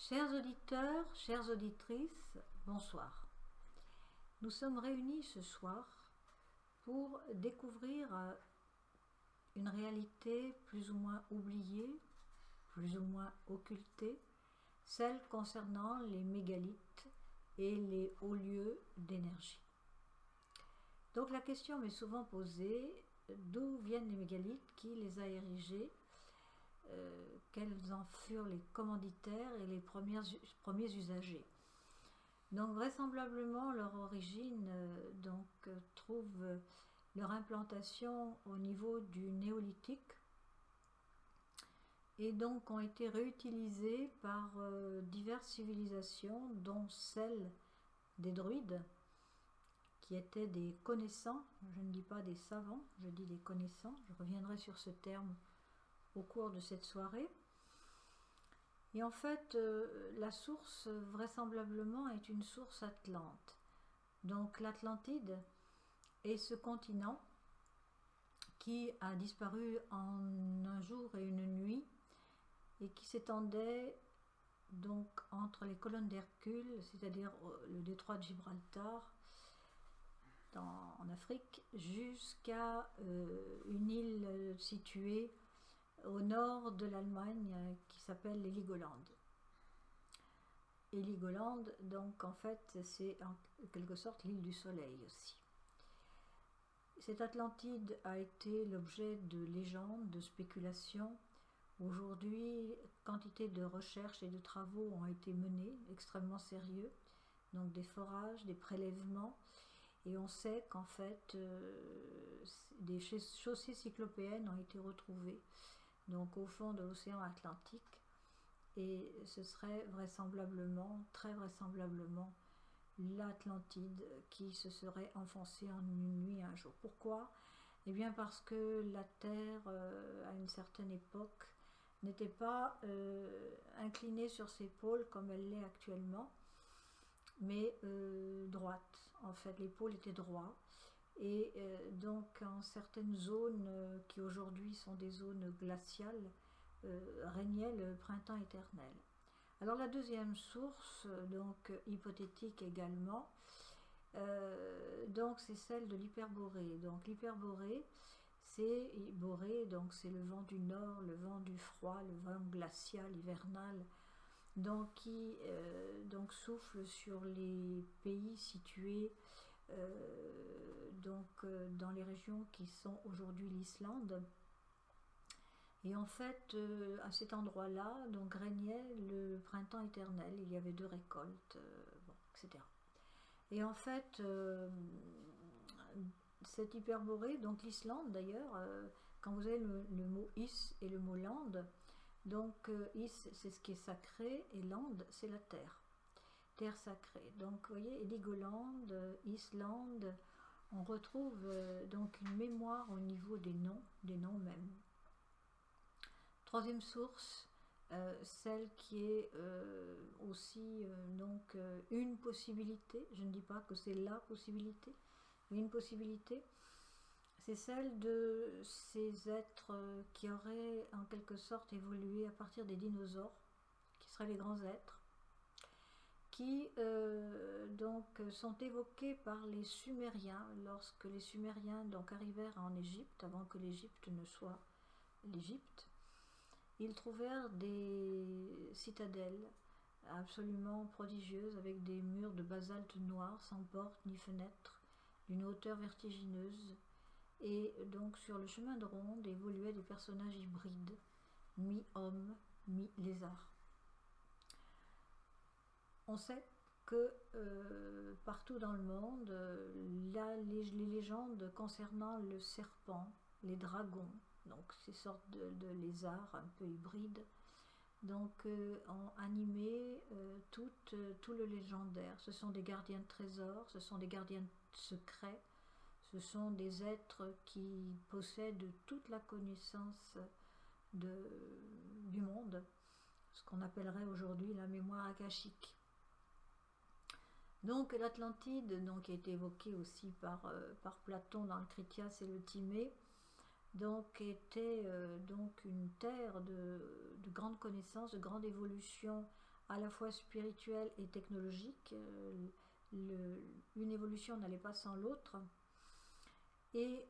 Chers auditeurs, chères auditrices, bonsoir. Nous sommes réunis ce soir pour découvrir une réalité plus ou moins oubliée, plus ou moins occultée, celle concernant les mégalithes et les hauts lieux d'énergie. Donc la question m'est souvent posée, d'où viennent les mégalithes, qui les a érigés, quels en furent les commanditaires et les premiers usagers. Donc vraisemblablement leur origine trouve leur implantation au niveau du néolithique et donc ont été réutilisés par diverses civilisations, dont celle des druides, qui étaient des connaissants. Je ne dis pas des savants, je dis des connaissants. Je reviendrai sur ce terme au cours de cette soirée. Et en fait, la source vraisemblablement est une source atlante. Donc l'Atlantide est ce continent qui a disparu en un jour et une nuit et qui s'étendait donc entre les colonnes d'Hercule, c'est-à-dire le détroit de Gibraltar en Afrique, jusqu'à une île située au nord de l'Allemagne qui s'appelle Heligoland. Heligoland, donc en fait, c'est en quelque sorte l'île du soleil aussi. Cette Atlantide a été l'objet de légendes, de spéculations. Aujourd'hui, quantité de recherches et de travaux ont été menés, extrêmement sérieux, donc des forages, des prélèvements, et on sait qu'en fait, des chaussées cyclopéennes ont été retrouvées donc au fond de l'océan Atlantique, et ce serait vraisemblablement, très vraisemblablement, l'Atlantide qui se serait enfoncée en une nuit un jour. Pourquoi ? Eh bien parce que la Terre, à une certaine époque, n'était pas inclinée sur ses pôles comme elle l'est actuellement, mais droite. En fait, les pôles étaient droits. Et donc en certaines zones qui aujourd'hui sont des zones glaciales, régnait le printemps éternel. Alors la deuxième source, donc hypothétique également, donc c'est celle de l'hyperborée. Donc l'hyperborée, c'est le vent du nord, le vent du froid, le vent glacial, hivernal, donc qui souffle sur les pays situés dans les régions qui sont aujourd'hui l'Islande. Et en fait, à cet endroit-là, donc régnait le printemps éternel. Il y avait deux récoltes, etc. Et en fait, cette hyperborée, donc l'Islande d'ailleurs, quand vous avez le mot is et le mot land, donc is c'est ce qui est sacré et land c'est la terre. Terre sacrée. Donc vous voyez, Heligoland, Islande, on retrouve donc une mémoire au niveau des noms même. Troisième source, celle qui est aussi une possibilité, je ne dis pas que c'est la possibilité, mais une possibilité, c'est celle de ces êtres qui auraient en quelque sorte évolué à partir des dinosaures, qui seraient les grands êtres, qui sont évoqués par les Sumériens, lorsque les Sumériens arrivèrent en Égypte, avant que l'Égypte ne soit l'Égypte. Ils trouvèrent des citadelles absolument prodigieuses avec des murs de basalte noir sans porte ni fenêtre, d'une hauteur vertigineuse, et donc sur le chemin de ronde évoluaient des personnages hybrides, mi-homme, mi-lézard. On sait que partout dans le monde, les légendes concernant le serpent, les dragons, donc ces sortes de lézards un peu hybrides, donc ont animé tout le légendaire. Ce sont des gardiens de trésors, ce sont des gardiens de secrets, ce sont des êtres qui possèdent toute la connaissance du monde, ce qu'on appellerait aujourd'hui la mémoire akashique. Donc l'Atlantide, qui a été évoquée aussi par Platon dans le Critias et le Timée, donc était une terre de grande connaissance, de grande évolution à la fois spirituelle et technologique. Une évolution n'allait pas sans l'autre. Et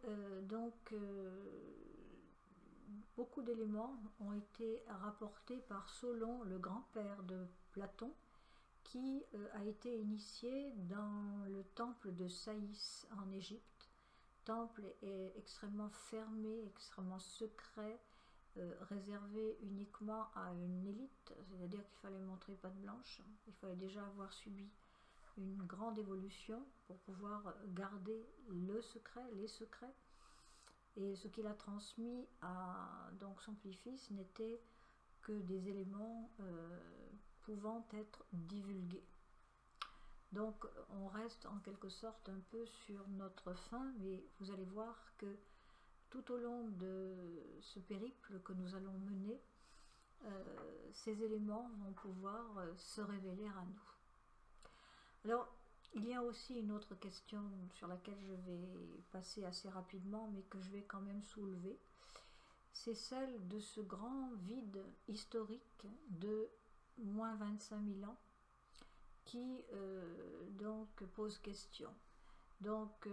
beaucoup d'éléments ont été rapportés par Solon, le grand-père de Platon, qui a été initié dans le temple de Saïs en Égypte. Le temple est extrêmement fermé, extrêmement secret, réservé uniquement à une élite, c'est-à-dire qu'il fallait montrer patte blanche, il fallait déjà avoir subi une grande évolution pour pouvoir garder le secret, les secrets. Et ce qu'il a transmis à donc son petit-fils n'était que des éléments pouvant être divulgués. Donc on reste en quelque sorte un peu sur notre fin, mais vous allez voir que tout au long de ce périple que nous allons mener, ces éléments vont pouvoir se révéler à nous. Alors, il y a aussi une autre question sur laquelle je vais passer assez rapidement, mais que je vais quand même soulever. C'est celle de ce grand vide historique de moins 25 000 ans qui donc pose question. Donc,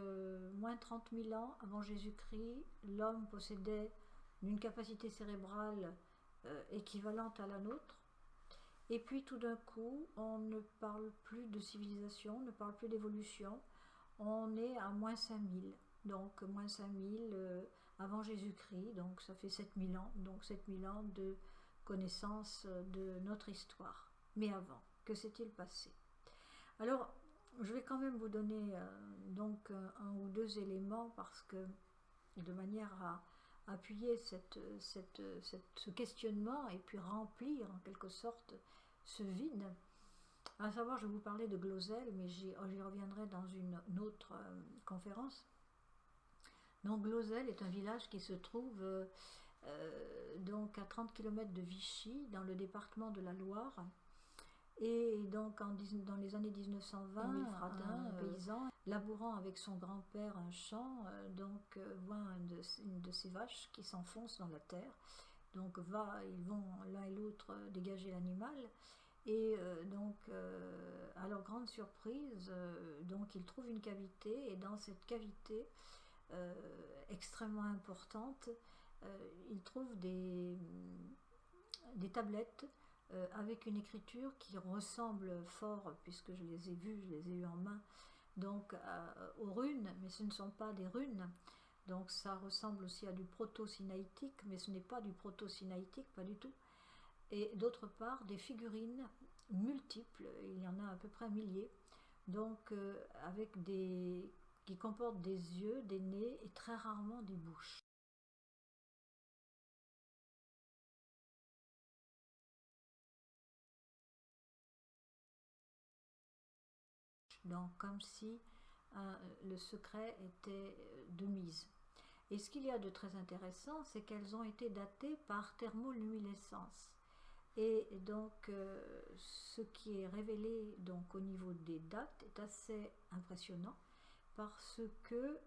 moins 30 000 ans avant Jésus-Christ, l'homme possédait une capacité cérébrale équivalente à la nôtre. Et puis tout d'un coup, on ne parle plus de civilisation, on ne parle plus d'évolution, on est à moins 5000. Donc moins 5000 avant Jésus-Christ, donc ça fait 7000 ans, donc 7000 ans de connaissance de notre histoire. Mais avant, que s'est-il passé? Alors, je vais quand même vous donner donc un ou deux éléments parce que de manière à appuyer ce questionnement et puis remplir en quelque sorte ce vide. À savoir, je vais vous parler de Glosel, mais j'y reviendrai dans une autre conférence. Donc Glosel est un village qui se trouve donc à 30 km de Vichy, dans le département de la Loire. Et donc dans les années 1920, Émile Fradin, un paysan, labourant avec son grand-père un champ, voit une de ses vaches qui s'enfonce dans la terre. Donc ils vont l'un et l'autre dégager l'animal. Et à leur grande surprise, ils trouvent une cavité, et dans cette cavité extrêmement importante, ils trouvent des tablettes avec une écriture qui ressemble fort, puisque je les ai eues en main, donc aux runes, mais ce ne sont pas des runes. Donc ça ressemble aussi à du proto-sinaïtique, mais ce n'est pas du proto-sinaïtique, pas du tout. Et d'autre part, des figurines multiples, il y en a à peu près 1 millier, donc qui comportent des yeux, des nez et très rarement des bouches. Donc comme si le secret était de mise. Et ce qu'il y a de très intéressant, c'est qu'elles ont été datées par thermoluminescence. Et donc ce qui est révélé donc au niveau des dates est assez impressionnant, parce que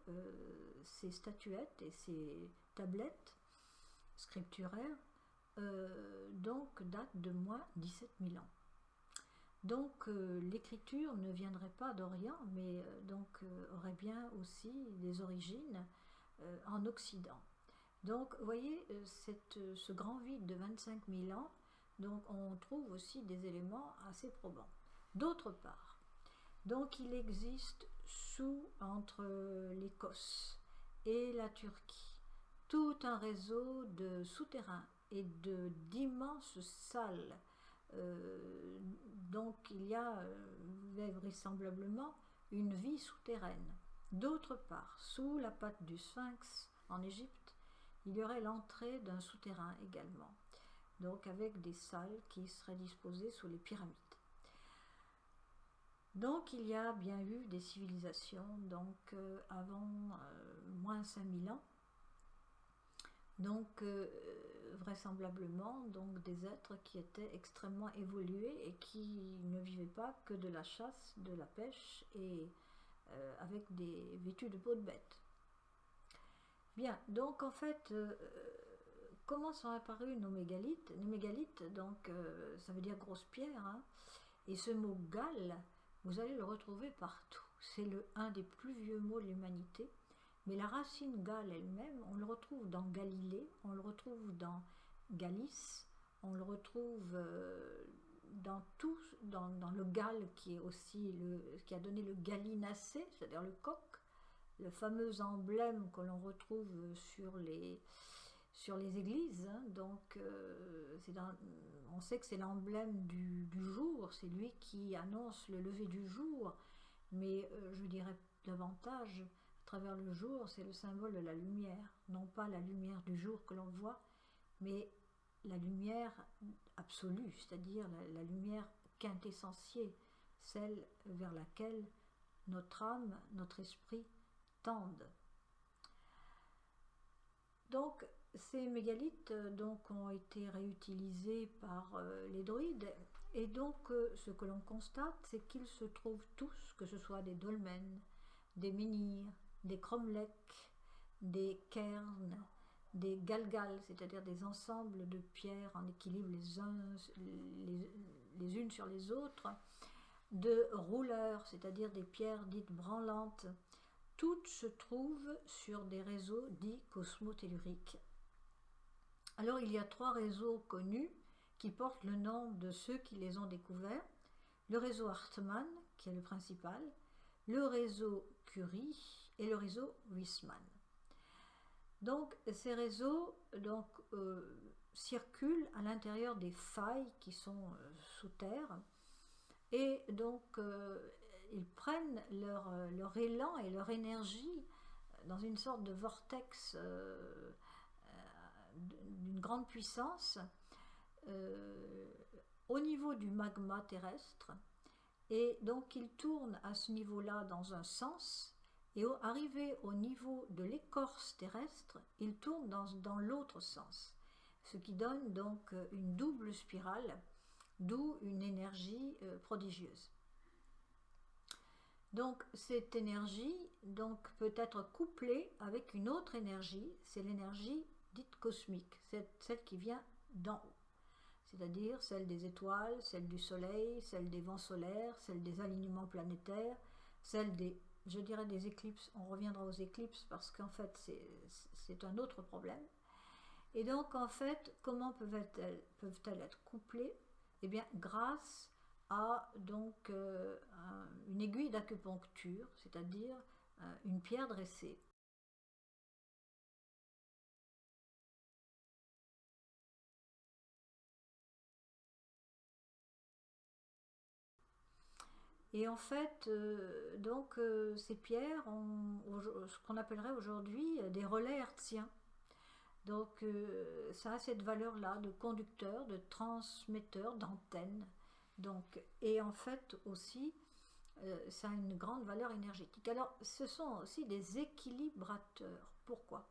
ces statuettes et ces tablettes scripturaires datent de moins 17 000 ans. Donc l'écriture ne viendrait pas d'Orient, mais aurait bien aussi des origines en Occident. Donc vous voyez, ce grand vide de 25 000 ans, donc on trouve aussi des éléments assez probants. D'autre part, donc il existe entre l'Écosse et la Turquie tout un réseau de souterrains et d'immenses salles. Donc il y a vraisemblablement une vie souterraine. D'autre part, sous la patte du Sphinx en Égypte, il y aurait l'entrée d'un souterrain également, donc avec des salles qui seraient disposées sous les pyramides. Donc il y a bien eu des civilisations avant moins 5000 ans, donc vraisemblablement des êtres qui étaient extrêmement évolués et qui ne vivaient pas que de la chasse, de la pêche et vêtus de peau de bête. Bien, donc en fait, comment sont apparus nos mégalithes? Les mégalithes, donc, ça veut dire grosse pierre, hein. Et ce mot Galles, vous allez le retrouver partout. C'est un des plus vieux mots de l'humanité. Mais la racine Galles elle-même, on le retrouve dans Galilée, on le retrouve dans Galice, on le retrouve dans le Galles qui est aussi qui a donné le gallinacé, c'est-à-dire le coq, le fameux emblème que l'on retrouve sur les églises, hein. Donc on sait que c'est l'emblème du jour, c'est lui qui annonce le lever du jour, mais je dirais davantage, à travers le jour, c'est le symbole de la lumière, non pas la lumière du jour que l'on voit, mais la lumière absolue, c'est-à-dire la lumière quintessentielle, celle vers laquelle notre âme, notre esprit tendent. Donc, ces mégalithes ont été réutilisés par les druides, et donc ce que l'on constate, c'est qu'ils se trouvent tous, que ce soit des dolmens, des menhirs, des cromlechs, des cairns, des galgals, c'est-à-dire des ensembles de pierres en équilibre les unes sur les autres, de rouleurs, c'est-à-dire des pierres dites branlantes. Toutes se trouvent sur des réseaux dits cosmotelluriques. Alors il y a 3 réseaux connus qui portent le nom de ceux qui les ont découverts. Le réseau Hartmann, qui est le principal, le réseau Curie et le réseau Huisman. Donc ces réseaux circulent à l'intérieur des failles qui sont sous terre, et donc ils prennent leur élan et leur énergie dans une sorte de vortex d'une grande puissance au niveau du magma terrestre, et donc ils tournent à ce niveau-là dans un sens, et arrivé au niveau de l'écorce terrestre, ils tournent dans l'autre sens, ce qui donne donc une double spirale, d'où une énergie prodigieuse. Donc cette énergie peut être couplée avec une autre énergie, c'est l'énergie dite cosmique, celle qui vient d'en haut, c'est-à-dire celle des étoiles, celle du soleil, celle des vents solaires, celle des alignements planétaires, celle des éclipses. On reviendra aux éclipses parce qu'en fait c'est un autre problème. Et donc en fait, comment peuvent-elles être couplées? Eh bien grâce à une aiguille d'acupuncture, c'est-à-dire une pierre dressée. Et en fait, ces pierres ont ce qu'on appellerait aujourd'hui des relais hertziens. Donc ça a cette valeur-là de conducteur, de transmetteur, d'antenne. Et en fait aussi, ça a une grande valeur énergétique. Alors ce sont aussi des équilibrateurs. Pourquoi?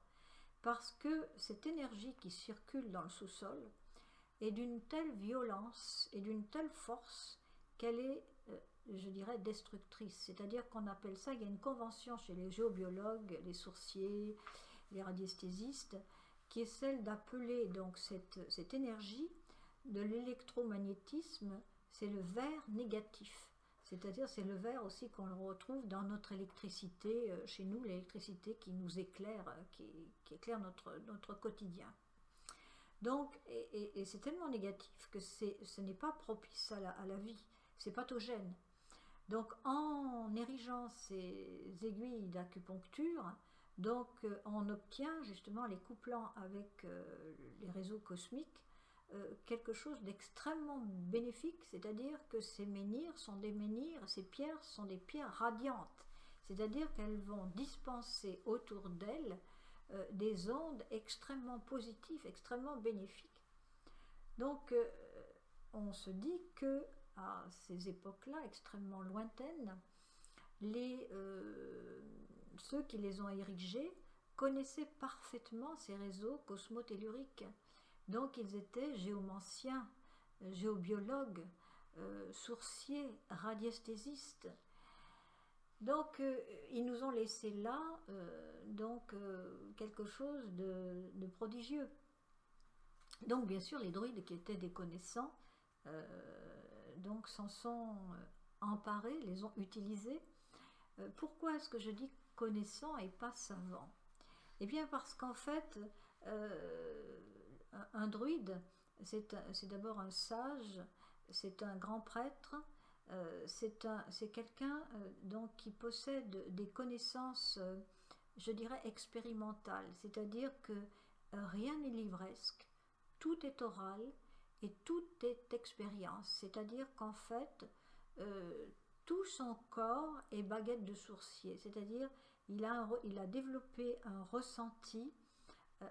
Parce que cette énergie qui circule dans le sous-sol est d'une telle violence et d'une telle force qu'elle est, je dirais, destructrice. C'est-à-dire qu'on appelle ça, il y a une convention chez les géobiologues, les sourciers, les radiesthésistes, qui est celle d'appeler donc cette énergie de l'électromagnétisme, c'est le vert négatif. C'est-à-dire c'est le vert aussi qu'on retrouve dans notre électricité, chez nous, l'électricité qui nous éclaire, qui éclaire notre quotidien. Donc, et c'est tellement négatif que ce n'est pas propice à la vie, c'est pathogène. Donc en érigeant ces aiguilles d'acupuncture, on obtient justement, les couplant avec les réseaux cosmiques, quelque chose d'extrêmement bénéfique, c'est-à-dire que ces menhirs sont des menhirs, ces pierres sont des pierres radiantes, c'est-à-dire qu'elles vont dispenser autour d'elles des ondes extrêmement positives, extrêmement bénéfiques. Donc on se dit que à ces époques-là extrêmement lointaines, ceux qui les ont érigés connaissaient parfaitement ces réseaux cosmotelluriques. Donc ils étaient géomanciens, géobiologues, sourciers, radiesthésistes. Donc ils nous ont laissé là quelque chose de prodigieux. Donc bien sûr les druides qui étaient des connaissants donc s'en sont emparés, les ont utilisés. Pourquoi est-ce que je dis connaissants et pas savants? Eh bien parce qu'en fait un druide c'est d'abord un sage, c'est un grand prêtre, c'est quelqu'un donc qui possède des connaissances je dirais expérimentales, c'est-à-dire que rien n'est livresque, tout est oral et tout est expérience, c'est-à-dire qu'en fait tout son corps est baguette de sourcier, c'est-à-dire il a développé un ressenti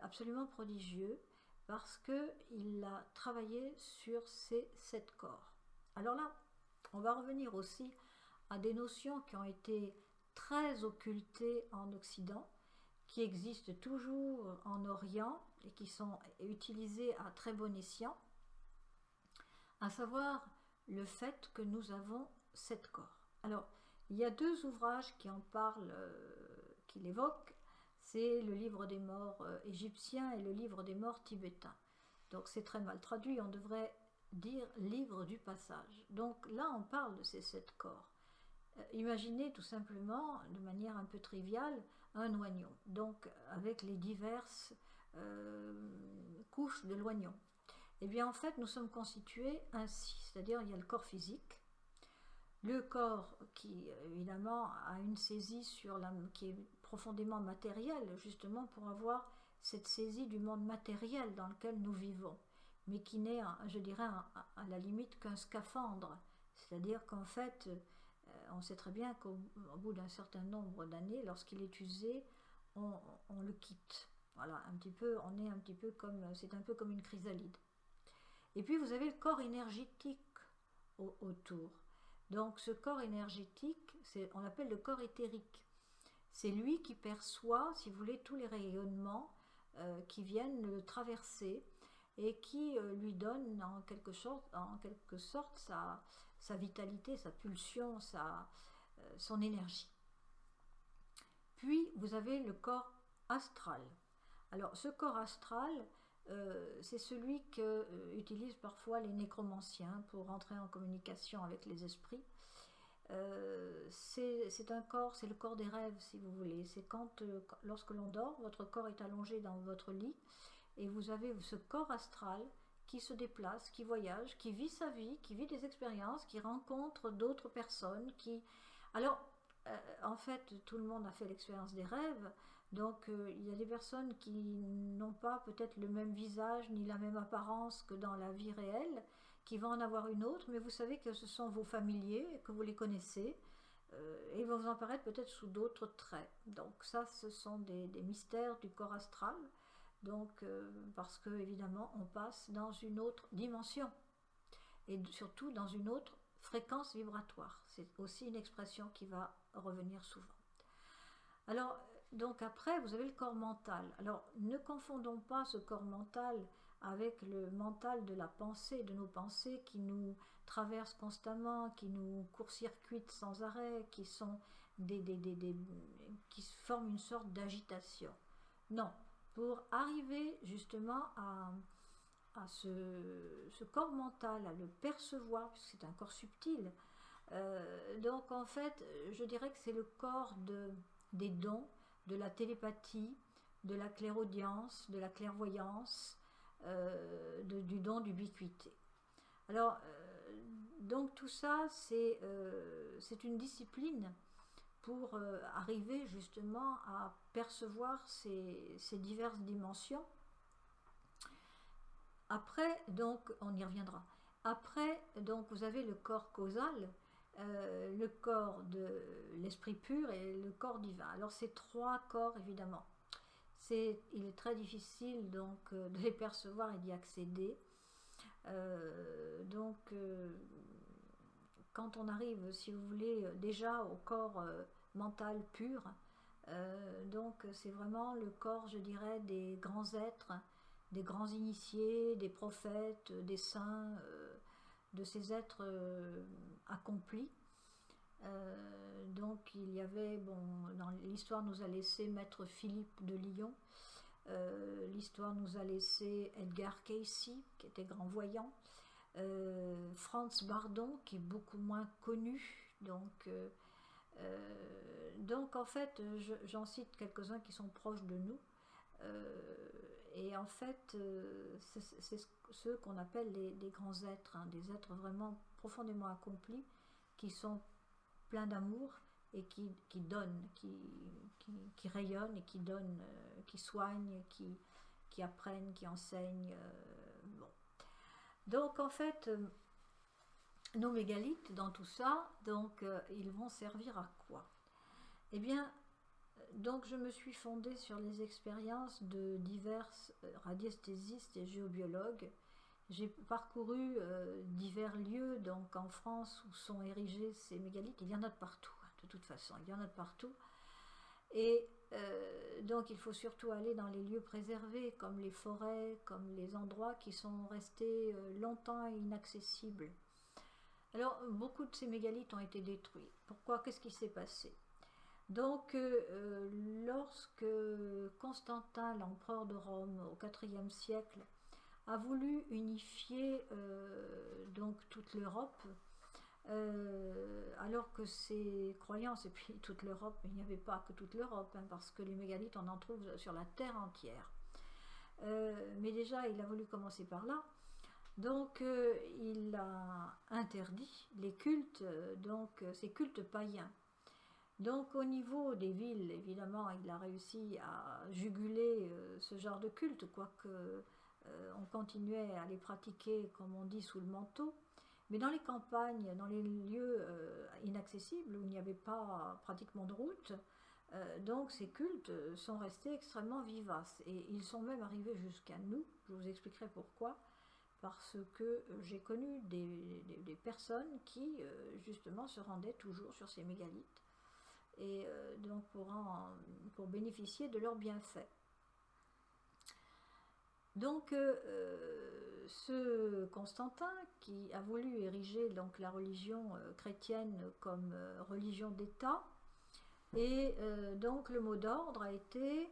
absolument prodigieux parce qu'il a travaillé sur ses 7 corps. Alors là, on va revenir aussi à des notions qui ont été très occultées en Occident, qui existent toujours en Orient et qui sont utilisées à très bon escient, à savoir le fait que nous avons 7 corps. Alors, il y a 2 ouvrages qui en parlent, qui l'évoquent, c'est le livre des morts égyptien et le livre des morts tibétain. Donc c'est très mal traduit, on devrait dire livre du passage. Donc là on parle de ces 7 corps. Imaginez tout simplement, de manière un peu triviale, un oignon, donc avec les diverses couches de l'oignon. Et bien en fait nous sommes constitués ainsi, c'est-à-dire il y a le corps physique, le corps qui évidemment a une saisie qui est profondément matérielle, justement pour avoir cette saisie du monde matériel dans lequel nous vivons, mais qui n'est, je dirais, à la limite qu'un scaphandre. C'est-à-dire qu'en fait, on sait très bien qu'au bout d'un certain nombre d'années, lorsqu'il est usé, on le quitte. Voilà, un petit peu, c'est un peu comme une chrysalide. Et puis vous avez le corps énergétique autour. Donc ce corps énergétique, on l'appelle le corps éthérique. C'est lui qui perçoit, si vous voulez, tous les rayonnements qui viennent le traverser et qui lui donne en quelque sorte sa vitalité, sa pulsion, son énergie. Puis vous avez le corps astral. Alors ce corps astral, c'est celui qu'utilisent parfois les nécromanciens pour rentrer en communication avec les esprits. C'est un corps, c'est le corps des rêves si vous voulez. C'est lorsque l'on dort, votre corps est allongé dans votre lit et vous avez ce corps astral qui se déplace, qui voyage, qui vit sa vie, qui vit des expériences, qui rencontre d'autres personnes. Alors, en fait, tout le monde a fait l'expérience des rêves. Donc il y a des personnes qui n'ont pas peut-être le même visage ni la même apparence que dans la vie réelle, qui vont en avoir une autre, mais vous savez que ce sont vos familiers, que vous les connaissez, et ils vont vous apparaître peut-être sous d'autres traits. Donc ça, ce sont des mystères du corps astral, donc parce que évidemment on passe dans une autre dimension, et surtout dans une autre fréquence vibratoire. C'est aussi une expression qui va revenir souvent. Alors, donc après, vous avez le corps mental. Alors, ne confondons pas ce corps mental avec le mental de la pensée, de nos pensées qui nous traversent constamment, qui nous court-circuitent sans arrêt, qui sont qui forment une sorte d'agitation. Non, pour arriver justement à ce corps mental, à le percevoir, puisque c'est un corps subtil, donc en fait, je dirais que c'est le corps des dons, de la télépathie, de la clairaudience, de la clairvoyance, du don d'ubiquité. Alors, donc tout ça, c'est une discipline pour arriver justement à percevoir ces diverses dimensions. Après, donc, on y reviendra. Après, donc, vous avez le corps causal, le corps de l'esprit pur et le corps divin. Alors ces 3 corps évidemment, il est très difficile donc de les percevoir et d'y accéder. Quand on arrive, si vous voulez, déjà au corps mental pur, donc c'est vraiment le corps, je dirais, des grands êtres, des grands initiés, des prophètes, des saints, de ces êtres accomplis. Donc il y avait, dans l'histoire nous a laissé Maître Philippe de Lyon, L'histoire nous a laissé Edgar Cayce, qui était grand voyant, Franz Bardon, qui est beaucoup moins connu. Donc en fait, j'en cite quelques-uns qui sont proches de nous. Et en fait, c'est ceux qu'on appelle les grands êtres, hein, des êtres vraiment profondément accomplis, qui sont pleins d'amour et qui donnent, qui rayonnent et qui donnent, qui soignent, qui apprennent, qui enseignent. Bon. Donc en fait, nos mégalithes dans tout ça, donc ils vont servir à quoi? Eh bien, donc je me suis fondée sur les expériences de divers radiesthésistes et géobiologues. J'ai parcouru divers lieux donc en France où sont érigés ces mégalithes. Il y en a de partout, hein, de toute façon, il y en a de partout. Et donc il faut surtout aller dans les lieux préservés, comme les forêts, comme les endroits qui sont restés longtemps inaccessibles. Alors beaucoup de ces mégalithes ont été détruits. Pourquoi? Qu'est-ce qui s'est passé? Donc, lorsque Constantin, l'empereur de Rome, au IVe siècle, a voulu unifier donc toute l'Europe, alors que ses croyances, et puis toute l'Europe, il n'y avait pas que toute l'Europe, hein, parce que les mégalithes, on en trouve sur la terre entière. Mais déjà, il a voulu commencer par là. Donc, il a interdit les cultes, donc ces cultes païens. Donc au niveau des villes, évidemment, il a réussi à juguler ce genre de culte, quoique on continuait à les pratiquer, comme on dit, sous le manteau. Mais dans les campagnes, dans les lieux inaccessibles, où il n'y avait pas pratiquement de route, donc ces cultes sont restés extrêmement vivaces. Et ils sont même arrivés jusqu'à nous, je vous expliquerai pourquoi. Parce que j'ai connu des personnes qui, justement, se rendaient toujours sur ces mégalithes. Et donc pour bénéficier de leurs bienfaits. Donc ce Constantin qui a voulu ériger donc la religion chrétienne comme religion d'État, et donc le mot d'ordre a été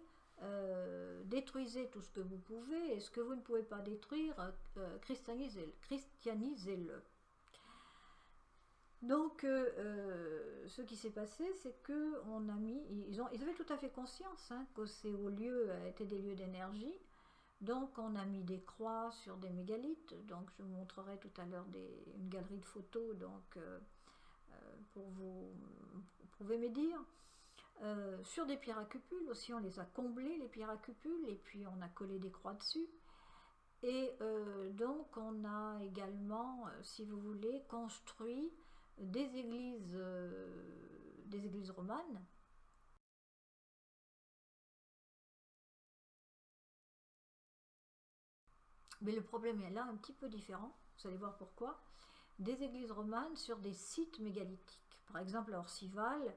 détruisez tout ce que vous pouvez, et ce que vous ne pouvez pas détruire, christianisez-le. Donc, ce qui s'est passé, c'est que ils avaient tout à fait conscience hein, que ces hauts lieux étaient des lieux d'énergie. Donc, on a mis des croix sur des mégalithes. Donc, je vous montrerai tout à l'heure une galerie de photos. Donc, vous pouvez me dire. Sur des pierres à cupules aussi, on les a comblées, les pierres à cupules, et puis on a collé des croix dessus. Et donc, on a également, si vous voulez, construit des églises romanes. Mais le problème est là un petit peu différent, vous allez voir pourquoi. Des églises romanes sur des sites mégalithiques. Par exemple à Orcival,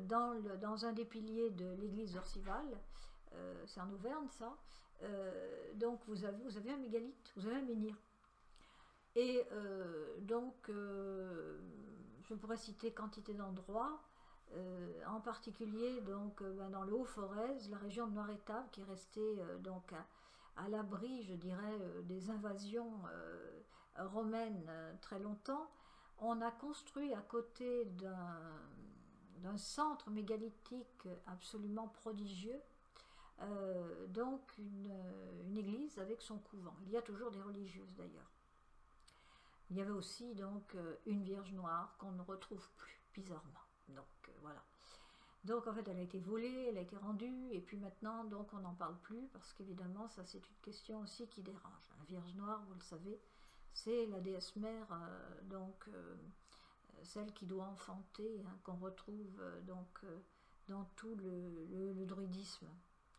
dans un des piliers de l'église d'Orcival, c'est en Auvergne ça, donc vous avez un mégalith, vous avez un menhir. Et donc, je pourrais citer quantité d'endroits, en particulier donc, dans le Haut-Forez, la région de Noiretable, qui est restée donc à l'abri, je dirais, des invasions romaines très longtemps. On a construit à côté d'un centre mégalithique absolument prodigieux, donc une église avec son couvent. Il y a toujours des religieuses d'ailleurs. Il y avait aussi donc une Vierge Noire qu'on ne retrouve plus, bizarrement. Donc voilà. Donc en fait elle a été volée, elle a été rendue, et puis maintenant donc on n'en parle plus, parce qu'évidemment ça c'est une question aussi qui dérange. La Vierge Noire, vous le savez, c'est la déesse mère, donc celle qui doit enfanter, hein, qu'on retrouve dans tout le druidisme.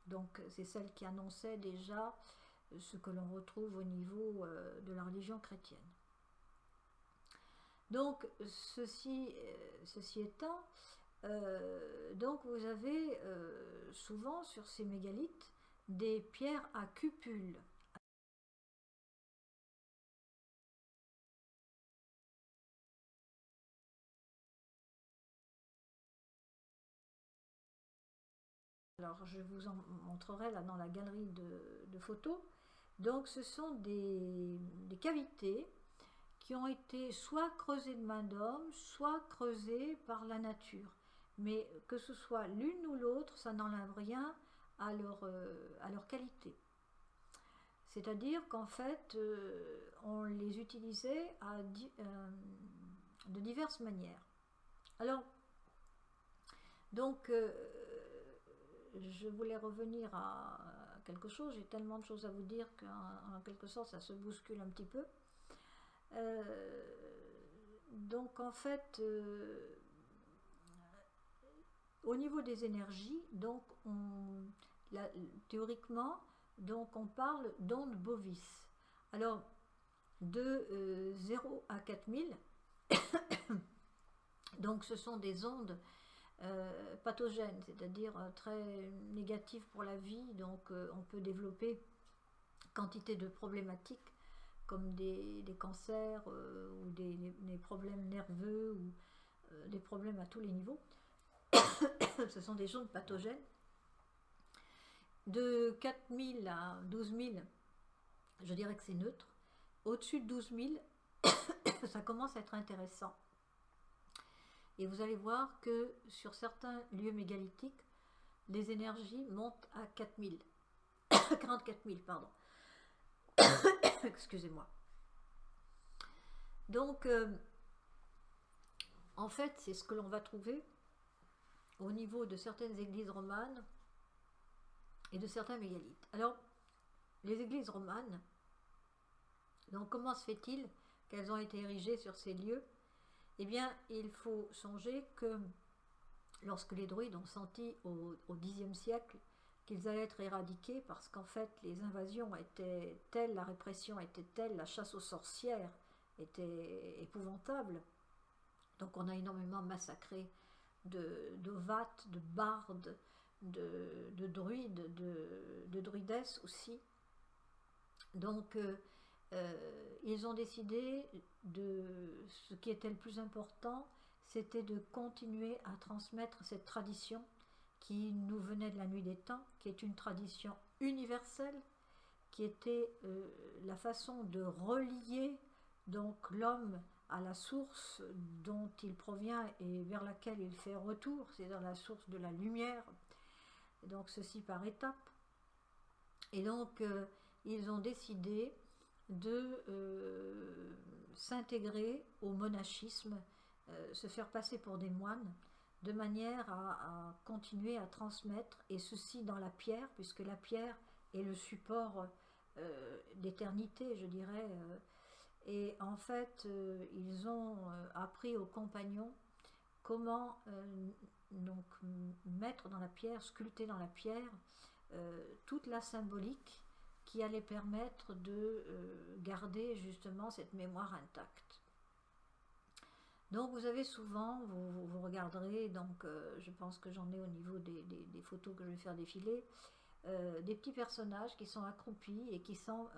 Donc c'est celle qui annonçait déjà ce que l'on retrouve au niveau de la religion chrétienne. Donc, ceci étant, donc vous avez souvent sur ces mégalithes des pierres à cupules. Alors je vous en montrerai là dans la galerie de photos. Donc ce sont des cavités qui ont été soit creusées de main d'homme, soit creusées par la nature. Mais que ce soit l'une ou l'autre, ça n'enlève rien à leur qualité. C'est-à-dire qu'en fait, on les utilisait de diverses manières. Alors, donc, je voulais revenir à quelque chose. J'ai tellement de choses à vous dire qu'en quelque sorte, ça se bouscule un petit peu. Donc, en fait, au niveau des énergies, donc, théoriquement, donc on parle d'ondes bovis. Alors, de 0 à 4000, donc ce sont des ondes pathogènes, c'est-à-dire très négatives pour la vie, donc on peut développer quantité de problématiques comme des cancers ou des problèmes nerveux ou des problèmes à tous les niveaux. Ce sont des ondes pathogènes. De 4000 à 12 000, je dirais que c'est neutre. Au-dessus de 12 000, ça commence à être intéressant. Et vous allez voir que sur certains lieux mégalithiques, les énergies montent à 4000. 44 000, pardon. Excusez-moi. Donc, en fait, c'est ce que l'on va trouver au niveau de certaines églises romanes et de certains mégalithes. Alors, les églises romanes, donc comment se fait-il qu'elles ont été érigées sur ces lieux? Eh bien, il faut songer que lorsque les druides ont senti au Xe siècle qu'ils allaient être éradiqués parce qu'en fait les invasions étaient telles, la répression était telle, la chasse aux sorcières était épouvantable. Donc on a énormément massacré d'ovates, de bardes, de druides, de druidesses aussi. Donc ils ont décidé de ce qui était le plus important, c'était de continuer à transmettre cette tradition qui nous venait de la nuit des temps, qui est une tradition universelle, qui était la façon de relier donc l'homme à la source dont il provient et vers laquelle il fait retour, c'est-à-dire la source de la lumière, donc ceci par étapes. Et donc ils ont décidé de s'intégrer au monachisme, se faire passer pour des moines, de manière à continuer à transmettre, et ceci dans la pierre, puisque la pierre est le support d'éternité, je dirais. Et en fait, ils ont appris aux compagnons comment donc mettre dans la pierre, sculpter dans la pierre toute la symbolique qui allait permettre de garder justement cette mémoire intacte. Donc vous avez souvent, vous regarderez, donc je pense que j'en ai au niveau des photos que je vais faire défiler, des petits personnages qui sont accroupis et qui sont,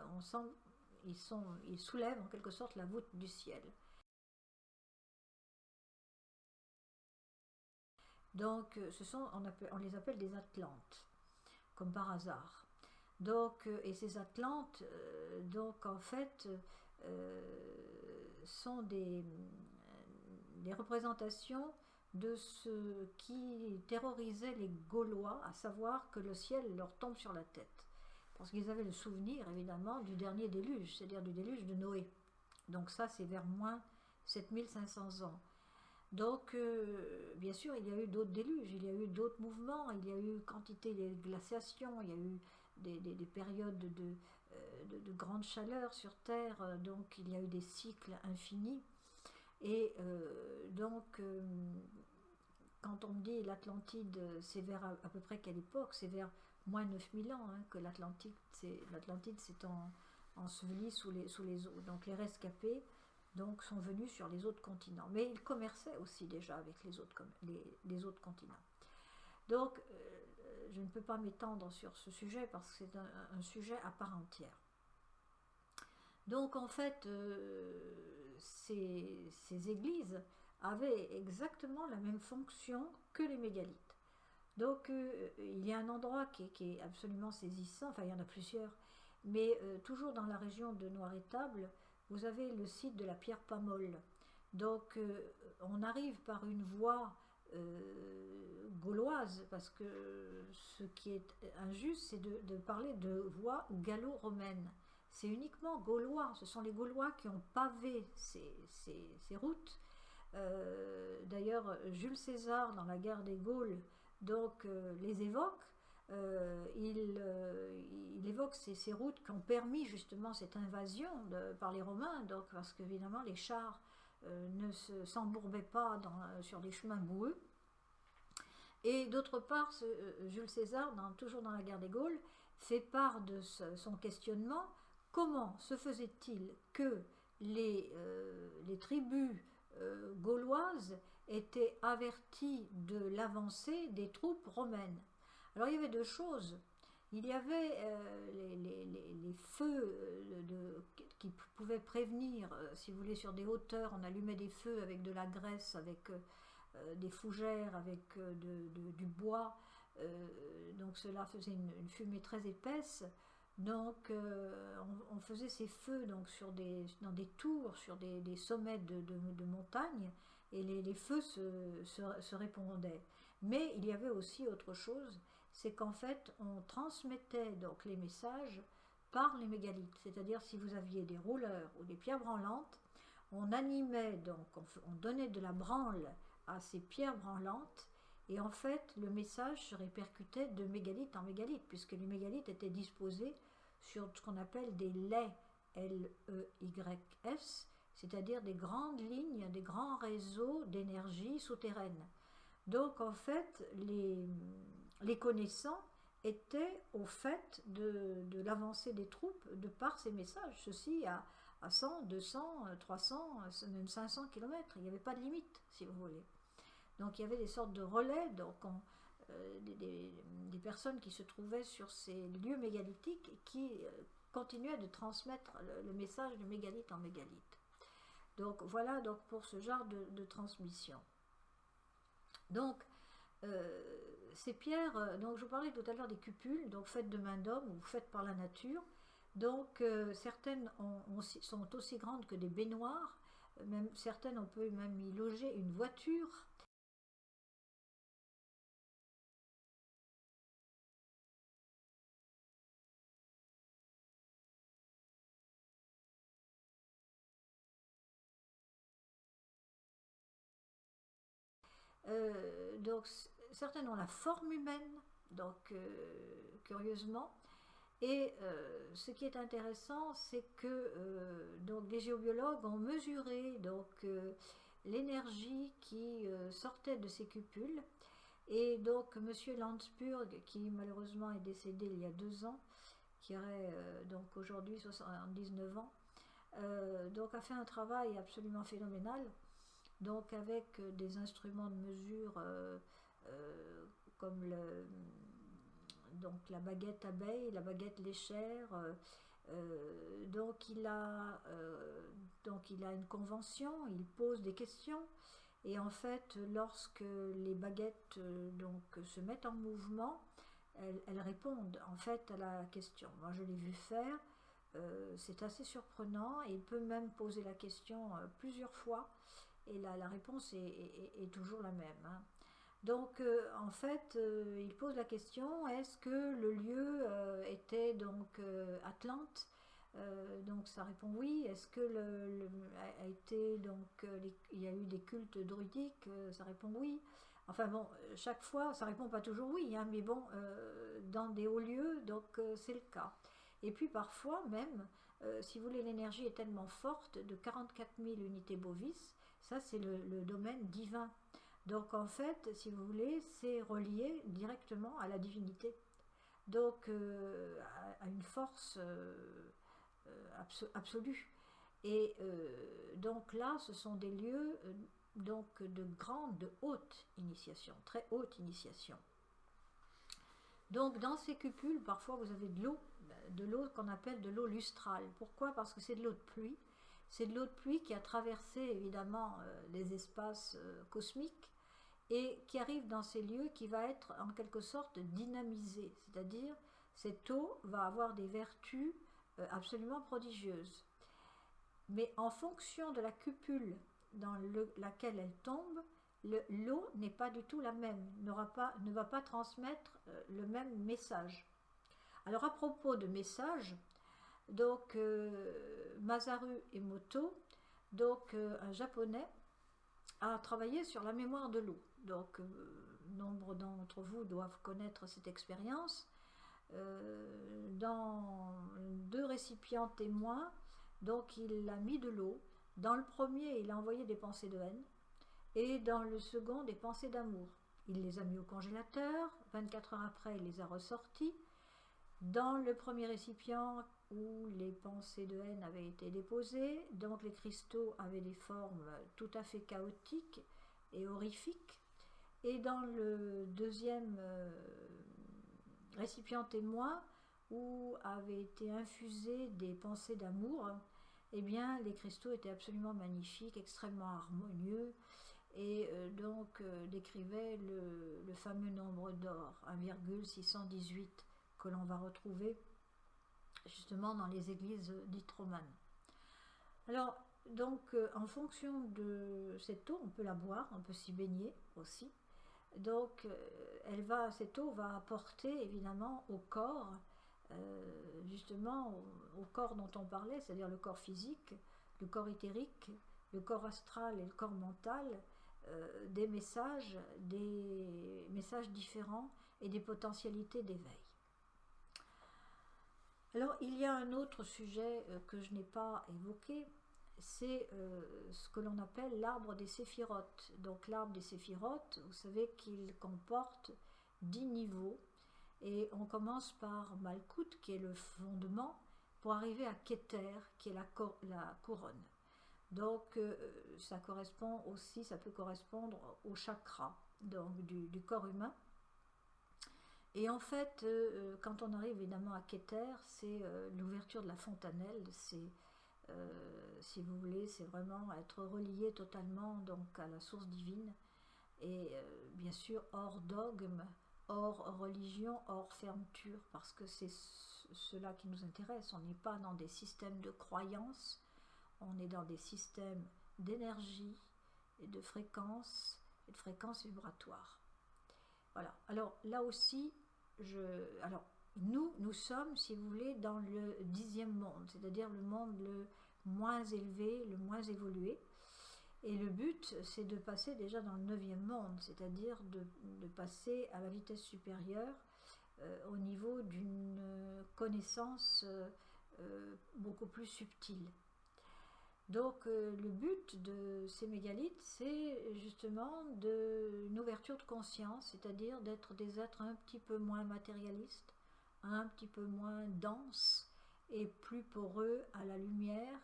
ils soulèvent en quelque sorte la voûte du ciel. Donc on les appelle des Atlantes, comme par hasard. Donc, et ces Atlantes, donc en fait, sont des représentations de ce qui terrorisait les Gaulois, à savoir que le ciel leur tombe sur la tête. Parce qu'ils avaient le souvenir, évidemment, du dernier déluge, c'est-à-dire du déluge de Noé. Donc ça, c'est vers moins 7500 ans. Donc, bien sûr, il y a eu d'autres déluges, il y a eu d'autres mouvements, il y a eu quantité de glaciations, il y a eu des périodes de grande chaleur sur Terre, donc il y a eu des cycles infinis. Et donc, quand on me dit l'Atlantide, c'est vers à peu près quelle époque? C'est vers moins 9000 ans que l'Atlantide s'est ensevelie sous les eaux. Donc les rescapés donc, sont venus sur les autres continents. Mais ils commerçaient aussi déjà avec les autres continents. Donc, je ne peux pas m'étendre sur ce sujet parce que c'est un sujet à part entière. Donc, en fait, ces églises avaient exactement la même fonction que les mégalithes. Donc il y a un endroit qui est absolument saisissant, enfin il y en a plusieurs, mais toujours dans la région de Noir-Étable, vous avez le site de la pierre Pamolle. Donc on arrive par une voie gauloise, parce que ce qui est injuste, c'est de parler de voie gallo-romaine. C'est uniquement gaulois, ce sont les Gaulois qui ont pavé ces routes. D'ailleurs, Jules César, dans la guerre des Gaules, donc les évoque. Il évoque ces routes qui ont permis justement cette invasion par les Romains, donc parce qu'évidemment les chars ne s'embourbaient pas sur des chemins boueux. Et d'autre part, Jules César, toujours dans la guerre des Gaules, fait part de son questionnement. Comment se faisait-il que les tribus gauloises étaient averties de l'avancée des troupes romaines? Alors il y avait deux choses. Il y avait les feux qui pouvaient prévenir, si vous voulez, sur des hauteurs, on allumait des feux avec de la graisse, avec des fougères, avec du bois, donc cela faisait une fumée très épaisse. Donc on faisait ces feux donc, dans des tours, sur des sommets de montagnes, et les feux se répondaient. Mais il y avait aussi autre chose, c'est qu'en fait on transmettait donc les messages par les mégalithes, c'est-à-dire si vous aviez des rouleurs ou des pierres branlantes, on animait, donc on donnait de la branle à ces pierres branlantes, et en fait le message se répercutait de mégalithe en mégalithe, puisque les mégalithes étaient disposés sur ce qu'on appelle des lays, L-E-Y-S, c'est-à-dire des grandes lignes, des grands réseaux d'énergie souterraine. Donc en fait, les connaissants étaient au fait de l'avancée des troupes de par ces messages, ceci à 100, 200, 300, même 500 km, il n'y avait pas de limite, si vous voulez. Donc il y avait des sortes de relais, donc des personnes qui se trouvaient sur ces lieux mégalithiques et qui continuaient de transmettre le message de mégalithe en mégalithe. Donc voilà donc pour ce genre de transmission. Donc ces pierres, donc je vous parlais tout à l'heure des cupules, donc faites de main d'homme ou faites par la nature. Donc certaines sont aussi grandes que des baignoires, même certaines on peut même y loger une voiture. Donc certaines ont la forme humaine, donc curieusement. Et ce qui est intéressant, c'est que donc des géobiologues ont mesuré donc l'énergie qui sortait de ces cupules. Et donc Monsieur Landsburg, qui malheureusement est décédé il y a 2 ans, qui aurait donc aujourd'hui 79 ans, donc a fait un travail absolument phénoménal. Donc avec des instruments de mesure comme donc la baguette abeille, la baguette léchère. Donc il a une convention, il pose des questions, et en fait lorsque les baguettes donc se mettent en mouvement, elles répondent en fait à la question. Moi je l'ai vu faire, c'est assez surprenant, et il peut même poser la question plusieurs fois, et la réponse est toujours la même. Hein. Donc en fait, il pose la question, est-ce que le lieu était donc Atlante? Donc ça répond oui. Est-ce que a été donc il y a eu des cultes druidiques? Ça répond oui. Enfin bon, chaque fois, ça répond pas toujours oui, hein, mais bon, dans des hauts lieux, donc c'est le cas. Et puis parfois même, si vous voulez, l'énergie est tellement forte, de 44 000 unités bovis, ça c'est le domaine divin. Donc en fait, si vous voulez, c'est relié directement à la divinité. Donc à une force absolue. Et donc là, ce sont des lieux donc de grande, de haute initiation, très haute initiation. Donc dans ces cupules, parfois vous avez de l'eau qu'on appelle de l'eau lustrale. Pourquoi? Parce que c'est de l'eau de pluie. C'est de l'eau de pluie qui a traversé évidemment les espaces cosmiques, et qui arrive dans ces lieux qui va être en quelque sorte dynamisé, c'est-à-dire cette eau va avoir des vertus absolument prodigieuses. Mais en fonction de la cupule dans laquelle elle tombe, l'eau n'est pas du tout la même, ne va pas transmettre le même message. Alors à propos de message, donc Masaru Emoto, donc un japonais, a travaillé sur la mémoire de l'eau. Donc nombre d'entre vous doivent connaître cette expérience. Dans 2 récipients témoins, donc il a mis de l'eau. Dans le premier, il a envoyé des pensées de haine, et dans le second, des pensées d'amour. Il les a mis au congélateur, 24 heures après, il les a ressortis. Dans le premier récipient où les pensées de haine avaient été déposées, donc les cristaux avaient des formes tout à fait chaotiques et horrifiques. Et dans le deuxième récipient témoin où avaient été infusées des pensées d'amour, eh bien les cristaux étaient absolument magnifiques, extrêmement harmonieux, et décrivaient le fameux nombre d'or, 1,618, que l'on va retrouver justement dans les églises dites romanes. Alors, donc, en fonction de cette eau, on peut la boire, on peut s'y baigner aussi. Donc, cette eau va apporter évidemment au corps, justement au corps dont on parlait, c'est-à-dire le corps physique, le corps éthérique, le corps astral et le corps mental, des messages différents et des potentialités d'éveil. Alors, il y a un autre sujet que je n'ai pas évoqué, c'est ce que l'on appelle l'arbre des séphirotes. Donc, l'arbre des séphirotes, vous savez qu'il comporte 10 niveaux, et on commence par Malkout, qui est le fondement, pour arriver à Keter, qui est la couronne. Donc, ça peut correspondre au chakra donc, du corps humain. Et en fait, quand on arrive évidemment à Keter, c'est l'ouverture de la fontanelle, c'est, si vous voulez, c'est vraiment être relié totalement donc, à la source divine, et bien sûr hors dogme, hors religion, hors fermeture, parce que c'est cela qui nous intéresse. On n'est pas dans des systèmes de croyances, on est dans des systèmes d'énergie et de fréquences vibratoires. Voilà. Alors là aussi, nous sommes, si vous voulez, dans le 10e monde, c'est-à-dire le monde le moins élevé, le moins évolué. Et le but, c'est de passer déjà dans le 9e monde, c'est-à-dire de passer à la vitesse supérieure au niveau d'une connaissance beaucoup plus subtile. Donc le but de ces mégalithes, c'est justement une ouverture de conscience, c'est-à-dire d'être des êtres un petit peu moins matérialistes, un petit peu moins denses et plus poreux à la lumière,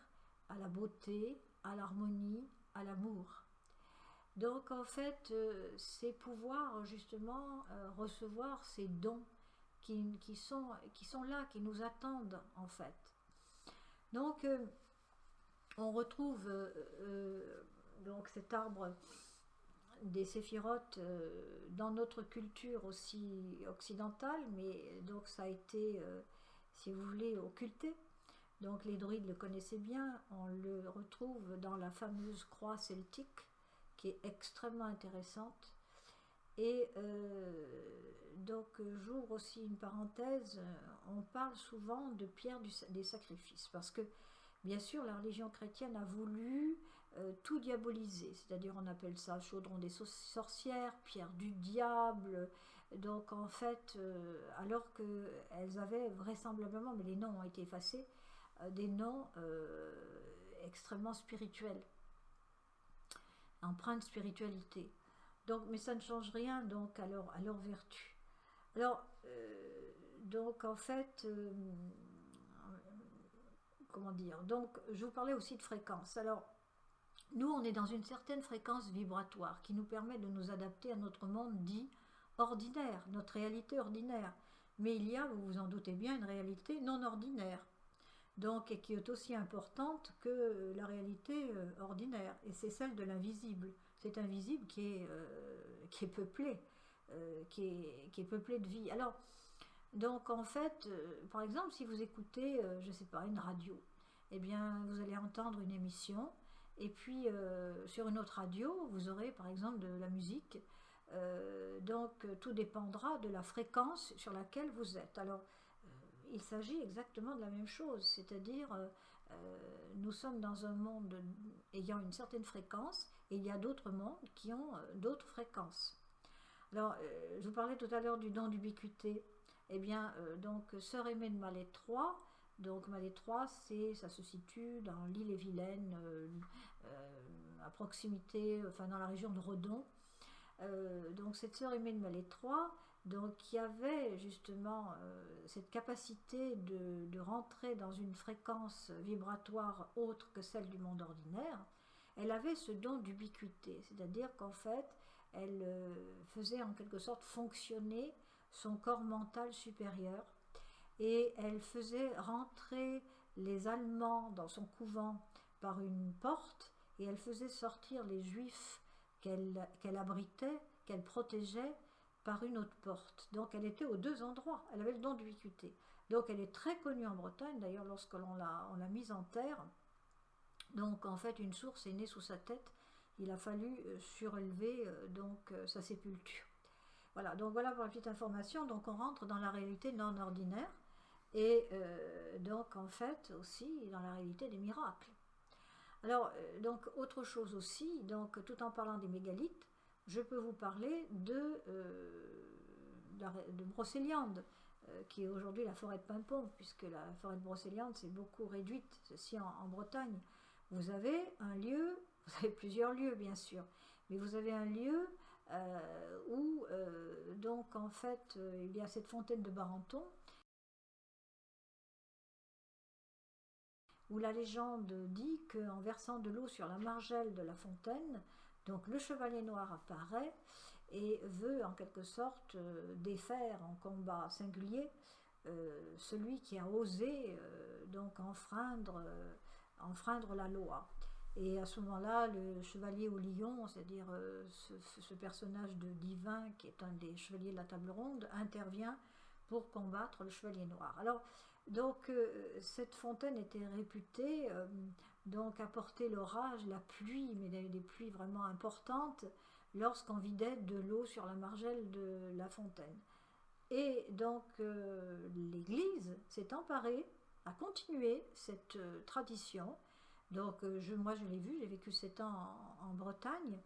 à la beauté, à l'harmonie, à l'amour. Donc en fait, c'est pouvoir justement recevoir ces dons qui sont là, qui nous attendent en fait. Donc on retrouve donc cet arbre des séphirotes dans notre culture aussi occidentale, mais donc ça a été, si vous voulez, occulté. Donc les druides le connaissaient bien, on le retrouve dans la fameuse croix celtique, qui est extrêmement intéressante. Et donc j'ouvre aussi une parenthèse, on parle souvent de pierre des sacrifices, parce que bien sûr, la religion chrétienne a voulu tout diaboliser, c'est-à-dire on appelle ça chaudron des sorcières, pierre du diable, donc en fait, alors qu'elles avaient vraisemblablement, mais les noms ont été effacés, des noms extrêmement spirituels, empreintes de spiritualité. Donc, mais ça ne change rien donc à leur vertu. Alors, donc en fait... comment dire, donc je vous parlais aussi de fréquence. Alors nous on est dans une certaine fréquence vibratoire qui nous permet de nous adapter à notre monde dit ordinaire, notre réalité ordinaire, mais il y a, vous vous en doutez bien, une réalité non ordinaire, donc et qui est aussi importante que la réalité ordinaire, et c'est celle de l'invisible, c'est un visible qui est peuplé, qui est peuplé de vie. Alors, donc en fait, par exemple, si vous écoutez, je ne sais pas, une radio, eh bien, vous allez entendre une émission, et puis sur une autre radio, vous aurez par exemple de la musique. Donc tout dépendra de la fréquence sur laquelle vous êtes. Alors, il s'agit exactement de la même chose, c'est-à-dire nous sommes dans un monde ayant une certaine fréquence, et il y a d'autres mondes qui ont d'autres fréquences. Alors, je vous parlais tout à l'heure du don d'ubiquité. Eh bien, donc, Sœur Aimée de Malais 3, donc Malais 3, ça se situe dans l'Ille-et-Vilaine, à proximité, enfin dans la région de Redon. Donc, cette Sœur Aimée de Malais 3, donc, qui avait justement cette capacité de rentrer dans une fréquence vibratoire autre que celle du monde ordinaire, elle avait ce don d'ubiquité, c'est-à-dire qu'en fait, elle faisait en quelque sorte fonctionner son corps mental supérieur, et elle faisait rentrer les Allemands dans son couvent par une porte, et elle faisait sortir les Juifs qu'elle abritait, qu'elle protégeait, par une autre porte. Donc elle était aux deux endroits, elle avait le don d'ubiquité. Donc elle est très connue en Bretagne, d'ailleurs lorsque on l'a mise en terre, donc en fait une source est née sous sa tête, il a fallu surélever sa sépulture. Voilà, donc voilà pour la petite information. Donc on rentre dans la réalité non ordinaire, et donc en fait aussi dans la réalité des miracles. Alors donc autre chose aussi, donc tout en parlant des mégalithes, je peux vous parler de Brocéliande, qui est aujourd'hui la forêt de Paimpont, puisque la forêt de Brocéliande s'est beaucoup réduite, ceci en Bretagne. Vous avez un lieu, vous avez plusieurs lieux bien sûr, mais vous avez un lieu où donc en fait il y a cette fontaine de Barenton, où la légende dit qu'en versant de l'eau sur la margelle de la fontaine, donc le chevalier noir apparaît et veut en quelque sorte défaire en combat singulier celui qui a osé donc enfreindre la loi. Et à ce moment-là, le chevalier au lion, c'est-à-dire ce personnage de divin qui est un des chevaliers de la table ronde, intervient pour combattre le chevalier noir. Alors, donc, cette fontaine était réputée donc apporter l'orage, la pluie, mais des pluies vraiment importantes, lorsqu'on vidait de l'eau sur la margelle de la fontaine. Et donc, l'Église s'est emparée, a continué cette tradition. Donc moi je l'ai vu, j'ai vécu 7 ans en Bretagne,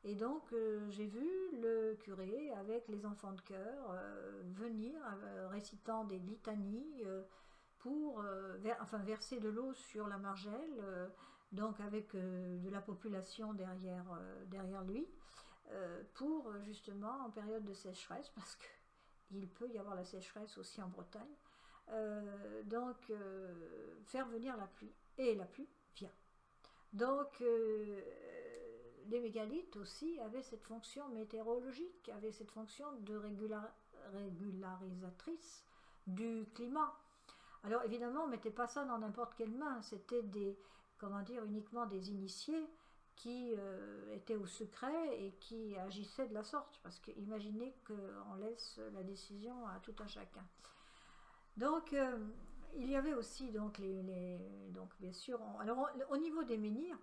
et donc j'ai vu le curé avec les enfants de chœur venir récitant des litanies pour verser de l'eau sur la margelle, donc avec de la population derrière lui, pour justement en période de sécheresse, parce qu'il peut y avoir la sécheresse aussi en Bretagne, faire venir la pluie, et la pluie vient. Donc les mégalithes aussi avaient cette fonction météorologique, avaient cette fonction de régularisatrice du climat. Alors évidemment, on ne mettait pas ça dans n'importe quelle main, c'était uniquement des initiés qui étaient au secret et qui agissaient de la sorte, parce que imaginez qu'on laisse la décision à tout un chacun. Donc il y avait aussi donc bien sûr, alors au niveau des menhirs,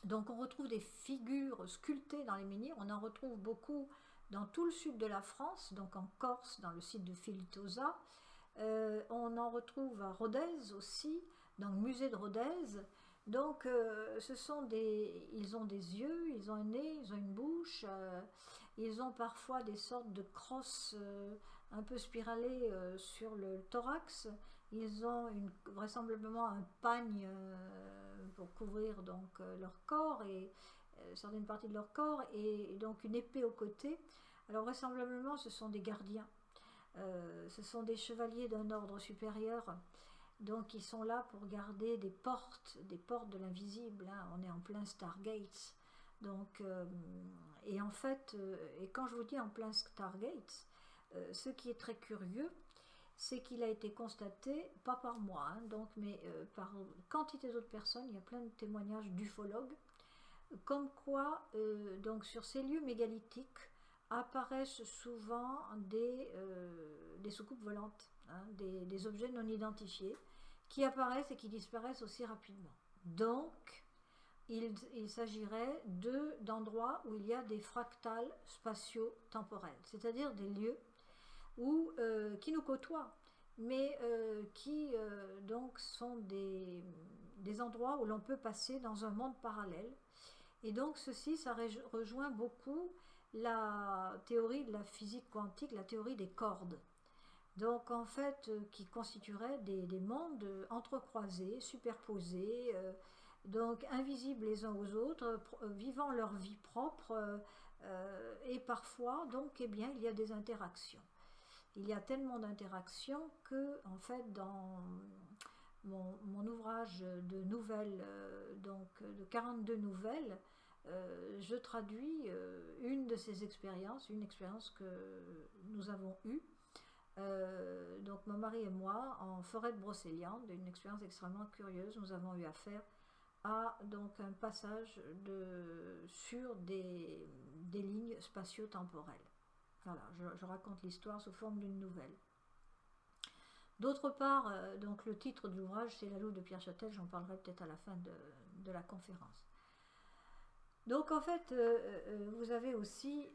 donc on retrouve des figures sculptées dans les menhirs, on en retrouve beaucoup dans tout le sud de la France, donc en Corse, dans le site de Filitosa, on en retrouve à Rodez aussi, dans le musée de Rodez. Donc ils ont des yeux, ils ont un nez, ils ont une bouche, ils ont parfois des sortes de crosses un peu spiralées sur le thorax. Ils ont vraisemblablement un pagne pour couvrir donc leur corps et certaines parties de leur corps, et donc une épée au côté. Alors vraisemblablement ce sont des gardiens, ce sont des chevaliers d'un ordre supérieur, donc ils sont là pour garder des portes de l'invisible, hein. On est en plein Stargate, donc et en fait et quand je vous dis en plein Stargate, ce qui est très curieux, c'est qu'il a été constaté, pas par moi, hein, donc, mais par quantité d'autres personnes. Il y a plein de témoignages d'ufologues comme quoi, donc sur ces lieux mégalithiques apparaissent souvent des soucoupes volantes, hein, des objets non identifiés qui apparaissent et qui disparaissent aussi rapidement. Donc, il s'agirait d'endroits où il y a des fractales spatio-temporels, c'est-à-dire des lieux qui nous côtoient, mais qui donc sont des endroits où l'on peut passer dans un monde parallèle. Et donc ceci, ça rejoint beaucoup la théorie de la physique quantique, la théorie des cordes. Donc en fait, qui constitueraient des mondes entrecroisés, superposés, donc invisibles les uns aux autres, vivant leur vie propre, et parfois, donc, eh bien, il y a des interactions. Il y a tellement d'interactions que, en fait, dans mon ouvrage de nouvelles, donc de 42 nouvelles, je traduis une de ces expériences, une expérience que nous avons eue, donc mon mari et moi, en forêt de Brocéliande, une expérience extrêmement curieuse. Nous avons eu affaire à donc un passage sur des lignes spatio-temporelles. Voilà, je raconte l'histoire sous forme d'une nouvelle. D'autre part, donc le titre de l'ouvrage, c'est La Louve de Pierre Châtel, j'en parlerai peut-être à la fin de la conférence. Donc en fait, vous avez aussi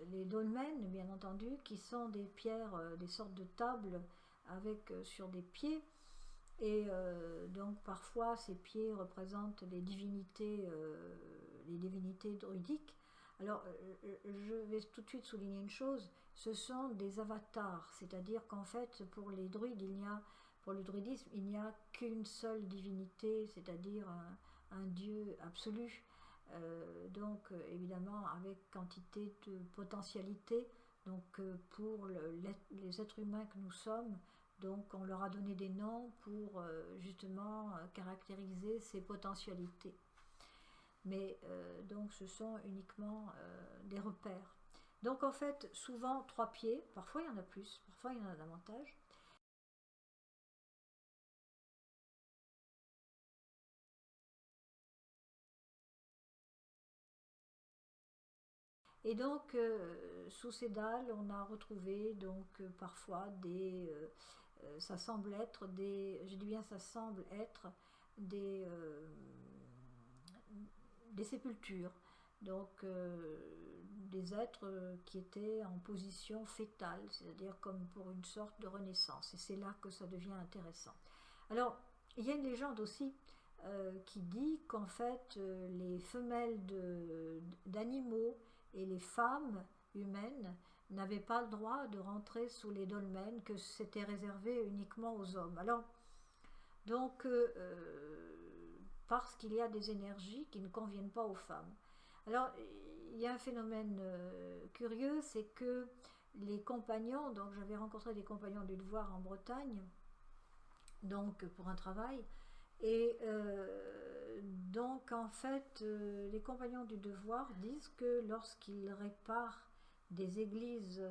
les dolmens, bien entendu, qui sont des pierres, des sortes de tables avec sur des pieds. Et donc parfois ces pieds représentent les divinités druidiques. Alors je vais tout de suite souligner une chose, ce sont des avatars, c'est-à-dire qu'en fait pour les druides, pour le druidisme, il n'y a qu'une seule divinité, c'est-à-dire un dieu absolu. Donc évidemment avec quantité de potentialité, donc pour les êtres humains que nous sommes, donc on leur a donné des noms pour justement caractériser ces potentialités. Mais donc ce sont uniquement des repères. Donc en fait souvent 3 pieds, parfois il y en a plus, parfois il y en a davantage. Et donc, sous ces dalles, on a retrouvé donc parfois ça semble être je dis bien ça semble être des, euh, des sépultures, donc des êtres qui étaient en position fétale, c'est-à-dire comme pour une sorte de renaissance. Et c'est là que ça devient intéressant. Alors, il y a une légende aussi qui dit qu'en fait, les femelles d'animaux et les femmes humaines n'avaient pas le droit de rentrer sous les dolmens, que c'était réservé uniquement aux hommes. Alors, donc, parce qu'il y a des énergies qui ne conviennent pas aux femmes. Alors, il y a un phénomène curieux, c'est que les compagnons, donc j'avais rencontré des compagnons du devoir en Bretagne, donc pour un travail, et donc en fait, les compagnons du devoir disent que lorsqu'ils réparent des églises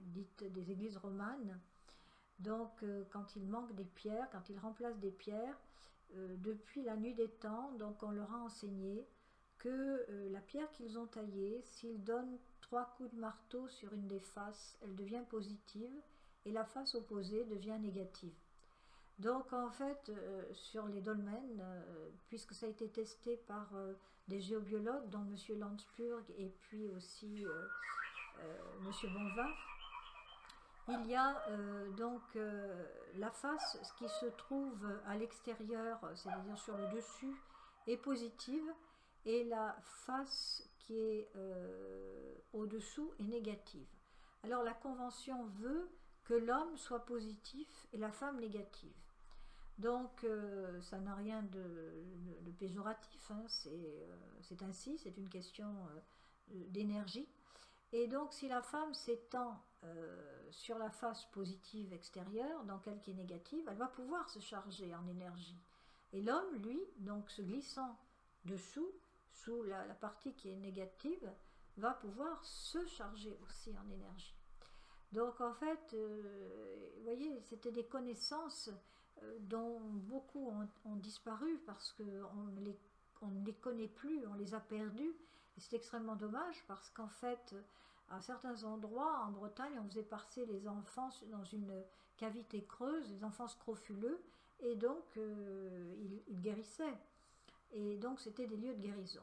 dites des églises romanes, donc quand il manque des pierres, quand ils remplacent des pierres, depuis la nuit des temps, donc on leur a enseigné que la pierre qu'ils ont taillée, s'ils donnent 3 coups de marteau sur une des faces, elle devient positive et la face opposée devient négative. Donc en fait, sur les dolmens, puisque ça a été testé par des géobiologues, dont M. Landsburg et puis aussi M. Bonvin, il y a donc la face qui se trouve à l'extérieur, c'est-à-dire sur le dessus, est positive et la face qui est au-dessous est négative. Alors la convention veut que l'homme soit positif et la femme négative. Donc ça n'a rien de péjoratif, hein, c'est ainsi, c'est une question d'énergie. Et donc si la femme s'étend sur la face positive extérieure, donc elle qui est négative, elle va pouvoir se charger en énergie. Et l'homme, lui, donc se glissant dessous, sous la partie qui est négative, va pouvoir se charger aussi en énergie. Donc en fait, vous voyez, c'était des connaissances dont beaucoup ont disparu parce qu'on on ne les connaît plus, on les a perdus. Et c'est extrêmement dommage parce qu'en fait, à certains endroits, en Bretagne, on faisait passer les enfants dans une cavité creuse, les enfants scrofuleux, et donc ils guérissaient. Et donc c'était des lieux de guérison.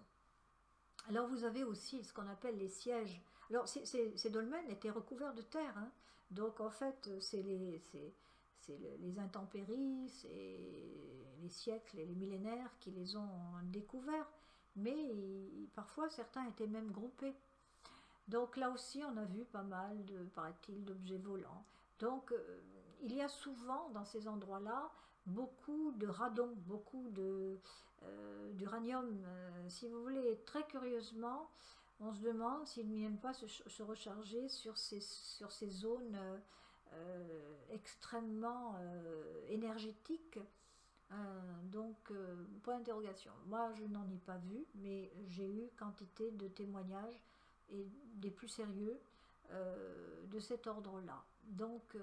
Alors vous avez aussi ce qu'on appelle les sièges. Alors ces dolmens étaient recouverts de terre, hein. Donc en fait c'est les intempéries, c'est les siècles et les millénaires qui les ont découverts, mais parfois certains étaient même groupés. Donc là aussi on a vu pas mal de, paraît-il, d'objets volants. Donc il y a souvent dans ces endroits-là beaucoup de radon, beaucoup d'uranium. Si vous voulez, très curieusement, on se demande s'ils ne viennent pas se recharger sur ces zones extrêmement énergétiques. Point d'interrogation. Moi, je n'en ai pas vu, mais j'ai eu quantité de témoignages et des plus sérieux de cet ordre-là. Donc,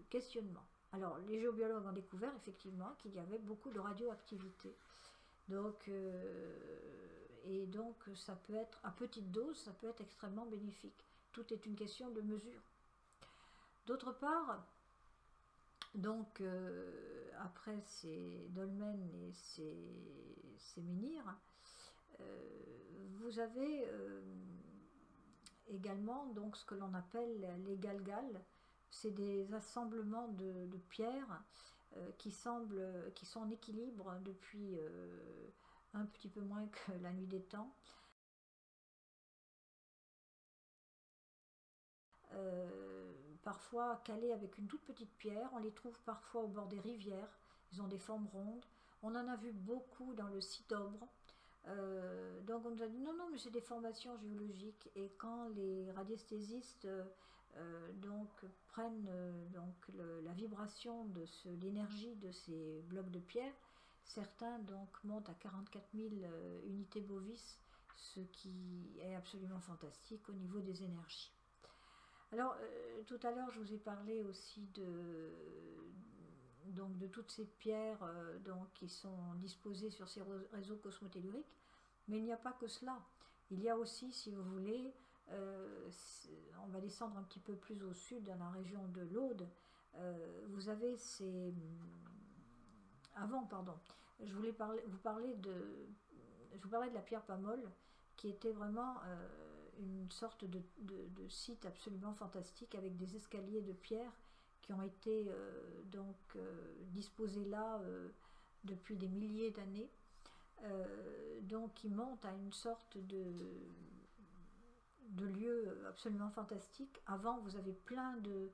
questionnement. Alors, les géobiologues ont découvert effectivement qu'il y avait beaucoup de radioactivité. Donc, et donc, ça peut être, à petite dose, ça peut être extrêmement bénéfique. Tout est une question de mesure. D'autre part, donc, après ces dolmens et ces menhirs, vous avez également donc, ce que l'on appelle les galgales. C'est des assemblements de pierres qui sont en équilibre depuis un petit peu moins que la nuit des temps. Parfois calés avec une toute petite pierre, on les trouve parfois au bord des rivières, ils ont des formes rondes. On en a vu beaucoup dans le Cidobre. Donc on nous a dit non, mais c'est des formations géologiques. Et quand les radiesthésistes prennent la vibration de l'énergie de ces blocs de pierre, certains donc montent à 44 000 unités bovis, ce qui est absolument fantastique au niveau des énergies. Alors, tout à l'heure, je vous ai parlé aussi de toutes ces pierres qui sont disposées sur ces réseaux cosmotelluriques, mais il n'y a pas que cela. Il y a aussi, si vous voulez, on va descendre un petit peu plus au sud, dans la région de l'Aude, vous avez ces... je voulais vous parlais de la pierre Pamolle, qui était vraiment une sorte de site absolument fantastique avec des escaliers de pierre qui ont été disposés là depuis des milliers d'années, qui montent à une sorte de lieu absolument fantastique. Avant, vous avez plein de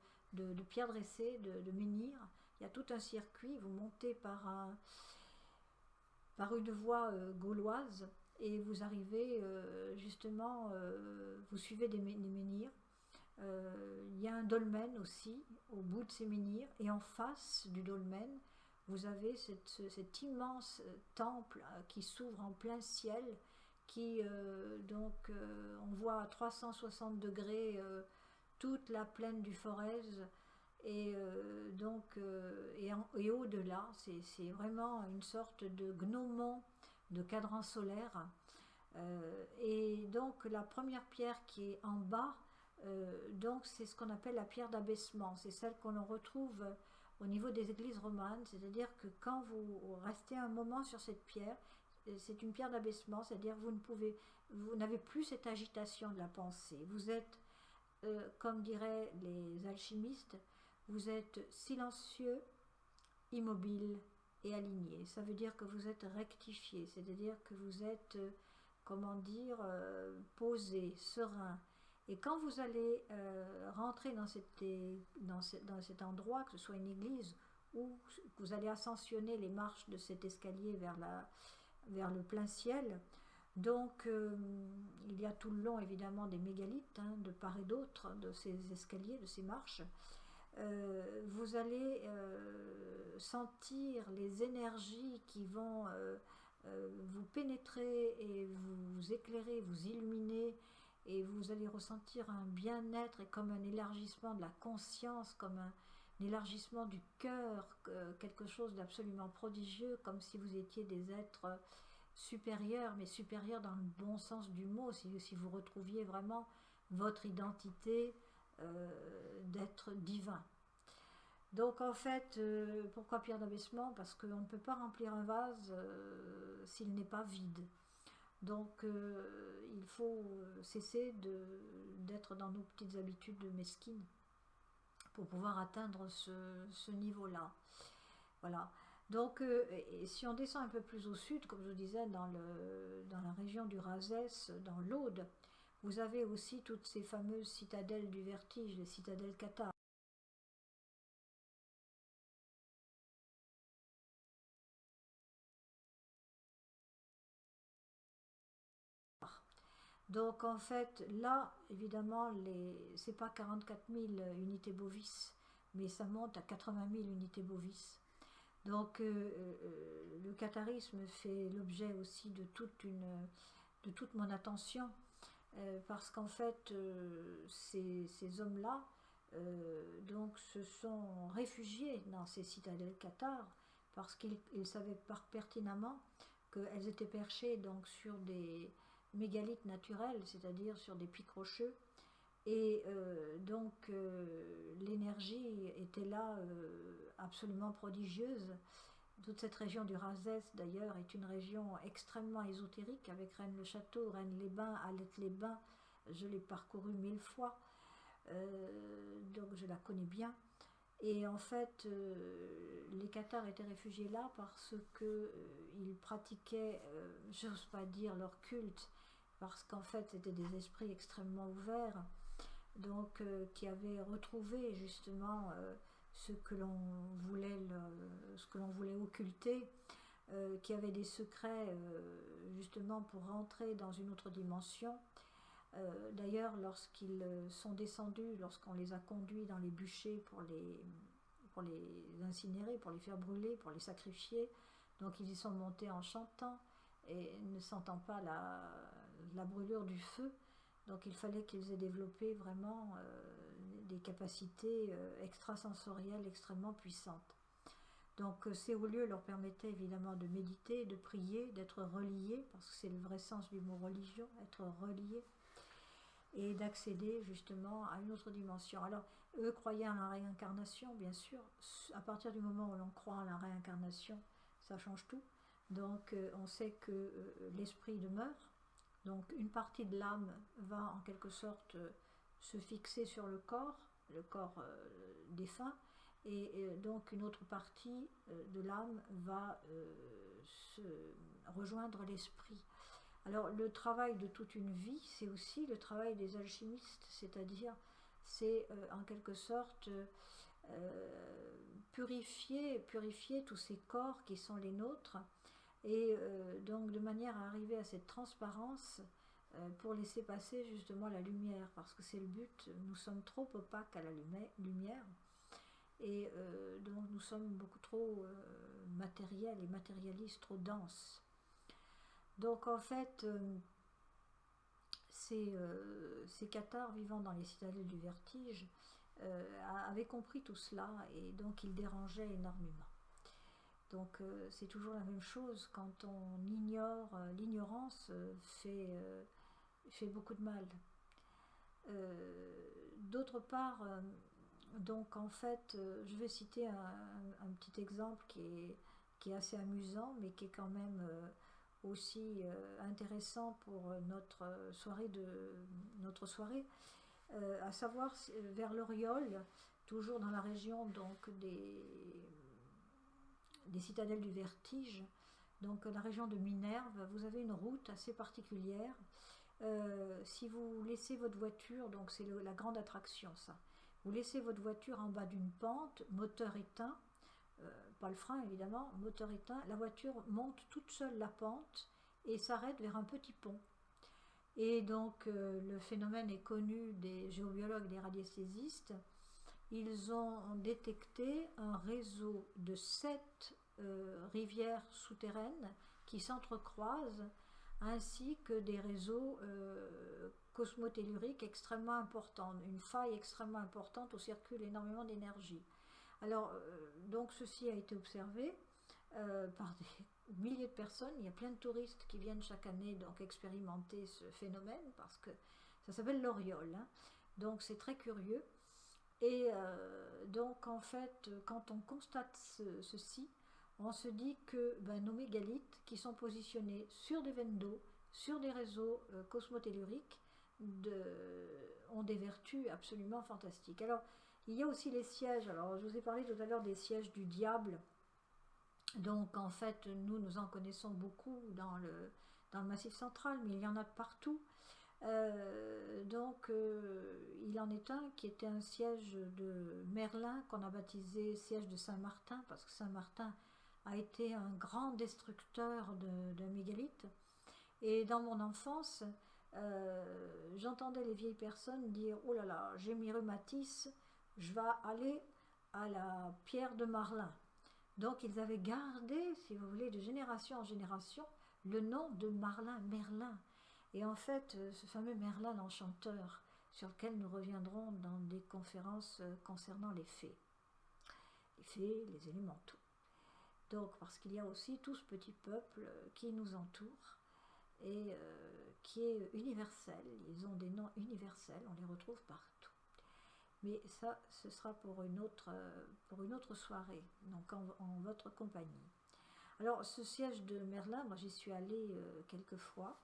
pierres dressées, de menhirs. Il y a tout un circuit, vous montez par une voie gauloise et vous arrivez vous suivez des menhirs. Il y a un dolmen aussi au bout de ces menhirs, et en face du dolmen vous avez cet immense temple qui s'ouvre en plein ciel, qui on voit à 360 degrés toute la plaine du Forez, et au-delà c'est vraiment une sorte de gnomon de cadran solaire. Et donc la première pierre qui est en bas, c'est ce qu'on appelle la pierre d'abaissement. C'est celle qu'on retrouve au niveau des églises romanes, c'est-à-dire que quand vous restez un moment sur cette pierre, c'est une pierre d'abaissement, c'est-à-dire vous n'avez plus cette agitation de la pensée. Vous êtes, comme diraient les alchimistes, vous êtes silencieux, immobile et aligné. Ça veut dire que vous êtes rectifié, c'est-à-dire que vous êtes, posé, serein. Et quand vous allez rentrer dans cet endroit, que ce soit une église ou que vous allez ascensionner les marches de cet escalier vers le plein ciel, donc il y a tout le long évidemment des mégalithes, de part et d'autre de ces escaliers, de ces marches. Vous allez sentir les énergies qui vont vous pénétrer et vous éclairer, vous illuminer, et vous allez ressentir un bien-être et comme un élargissement de la conscience, comme un élargissement du cœur, quelque chose d'absolument prodigieux, comme si vous étiez des êtres supérieur, mais supérieur dans le bon sens du mot, si vous retrouviez vraiment votre identité d'être divin. Donc en fait, pourquoi pierre d'abaissement? Parce qu'on ne peut pas remplir un vase s'il n'est pas vide. Donc il faut cesser d'être dans nos petites habitudes mesquines pour pouvoir atteindre ce niveau-là. Voilà. Donc si on descend un peu plus au sud, comme je vous disais, dans la région du Razès, dans l'Aude, vous avez aussi toutes ces fameuses citadelles du vertige, les citadelles cathares. Donc en fait, là, évidemment, c'est pas 44 000 unités bovis, mais ça monte à 80 000 unités bovis. Donc le catharisme fait l'objet aussi de toute mon attention, parce qu'en fait, ces hommes-là donc se sont réfugiés dans ces citadelles cathares, parce qu'ils savaient pertinemment qu'elles étaient perchées donc sur des mégalithes naturels, c'est-à-dire sur des pics rocheux, et donc l'énergie était là absolument prodigieuse. Toute cette région du Razès d'ailleurs est une région extrêmement ésotérique, avec Rennes-le-Château, Rennes-les-Bains, Alette-les-Bains. Je l'ai parcouru 1000 fois, donc je la connais bien. Et en fait, les Cathares étaient réfugiés là parce qu'ils pratiquaient, j'ose pas dire leur culte, parce qu'en fait c'était des esprits extrêmement ouverts, donc qui avaient retrouvé justement ce que l'on voulait occulter, qui avaient des secrets justement pour rentrer dans une autre dimension. D'ailleurs, lorsqu'ils sont descendus, lorsqu'on les a conduits dans les bûchers pour les incinérer, pour les faire brûler, pour les sacrifier, donc ils y sont montés en chantant et ne sentant pas la brûlure du feu. Donc il fallait qu'ils aient développé vraiment des capacités extrasensorielles extrêmement puissantes. Donc ces hauts lieux leur permettaient évidemment de méditer, de prier, d'être reliés, parce que c'est le vrai sens du mot religion, être relié, et d'accéder justement à une autre dimension. Alors eux croyaient en la réincarnation, bien sûr. À partir du moment où l'on croit en la réincarnation, ça change tout. Donc on sait que l'esprit demeure. Donc une partie de l'âme va en quelque sorte se fixer sur le corps défunt, et donc une autre partie de l'âme va se rejoindre l'esprit. Alors le travail de toute une vie, c'est aussi le travail des alchimistes, c'est-à-dire c'est en quelque sorte purifier tous ces corps qui sont les nôtres, et donc de manière à arriver à cette transparence pour laisser passer justement la lumière, parce que c'est le but. Nous sommes trop opaques à la lumière, et donc nous sommes beaucoup trop matériels et matérialistes, trop denses. Donc en fait ces cathares vivant dans les citadelles du vertige avaient compris tout cela, et donc ils dérangeaient énormément. Donc c'est toujours la même chose, quand on ignore, l'ignorance fait beaucoup de mal. D'autre part, donc en fait, je vais citer un petit exemple qui est assez amusant, mais qui est quand même aussi intéressant pour notre soirée, à savoir vers l'Oriole, toujours dans la région donc des citadelles du vertige, donc la région de Minerve. Vous avez une route assez particulière. Si vous laissez votre voiture, donc c'est la grande attraction ça, vous laissez votre voiture en bas d'une pente, moteur éteint, pas le frein évidemment, moteur éteint, la voiture monte toute seule la pente et s'arrête vers un petit pont. Et donc le phénomène est connu des géobiologues, des radiesthésistes. Ils ont détecté un réseau de 7 rivières souterraines qui s'entrecroisent, ainsi que des réseaux cosmotelluriques extrêmement importants, une faille extrêmement importante où circule énormément d'énergie. Alors, donc ceci a été observé. par des milliers de personnes. Il y a plein de touristes qui viennent chaque année donc expérimenter ce phénomène parce que ça s'appelle l'Oriole, hein. Donc c'est très curieux. Et donc en fait, quand on constate ceci, on se dit que nos mégalithes qui sont positionnés sur des veines d'eau, sur des réseaux cosmotelluriques, ont des vertus absolument fantastiques. Alors, il y a aussi les sièges. Alors, je vous ai parlé tout à l'heure des sièges du diable. Donc, en fait, nous en connaissons beaucoup dans le Massif central, mais il y en a partout. Il en est un qui était un siège de Merlin qu'on a baptisé siège de Saint-Martin parce que Saint-Martin a été un grand destructeur de mégalithes. Et dans mon enfance, j'entendais les vieilles personnes dire « Oh là là, j'ai mes rhumatismes, je vais aller à la pierre de Marlin ». Donc ils avaient gardé, si vous voulez, de génération en génération, le nom de Merlin. Et en fait, ce fameux Merlin l'Enchanteur, sur lequel nous reviendrons dans des conférences concernant les fées, les élémentaux. Donc, parce qu'il y a aussi tout ce petit peuple qui nous entoure et qui est universel. Ils ont des noms universels, on les retrouve partout. Mais ça, ce sera pour une autre soirée, donc en votre compagnie. Alors, ce siège de Merlin, moi j'y suis allée quelques fois.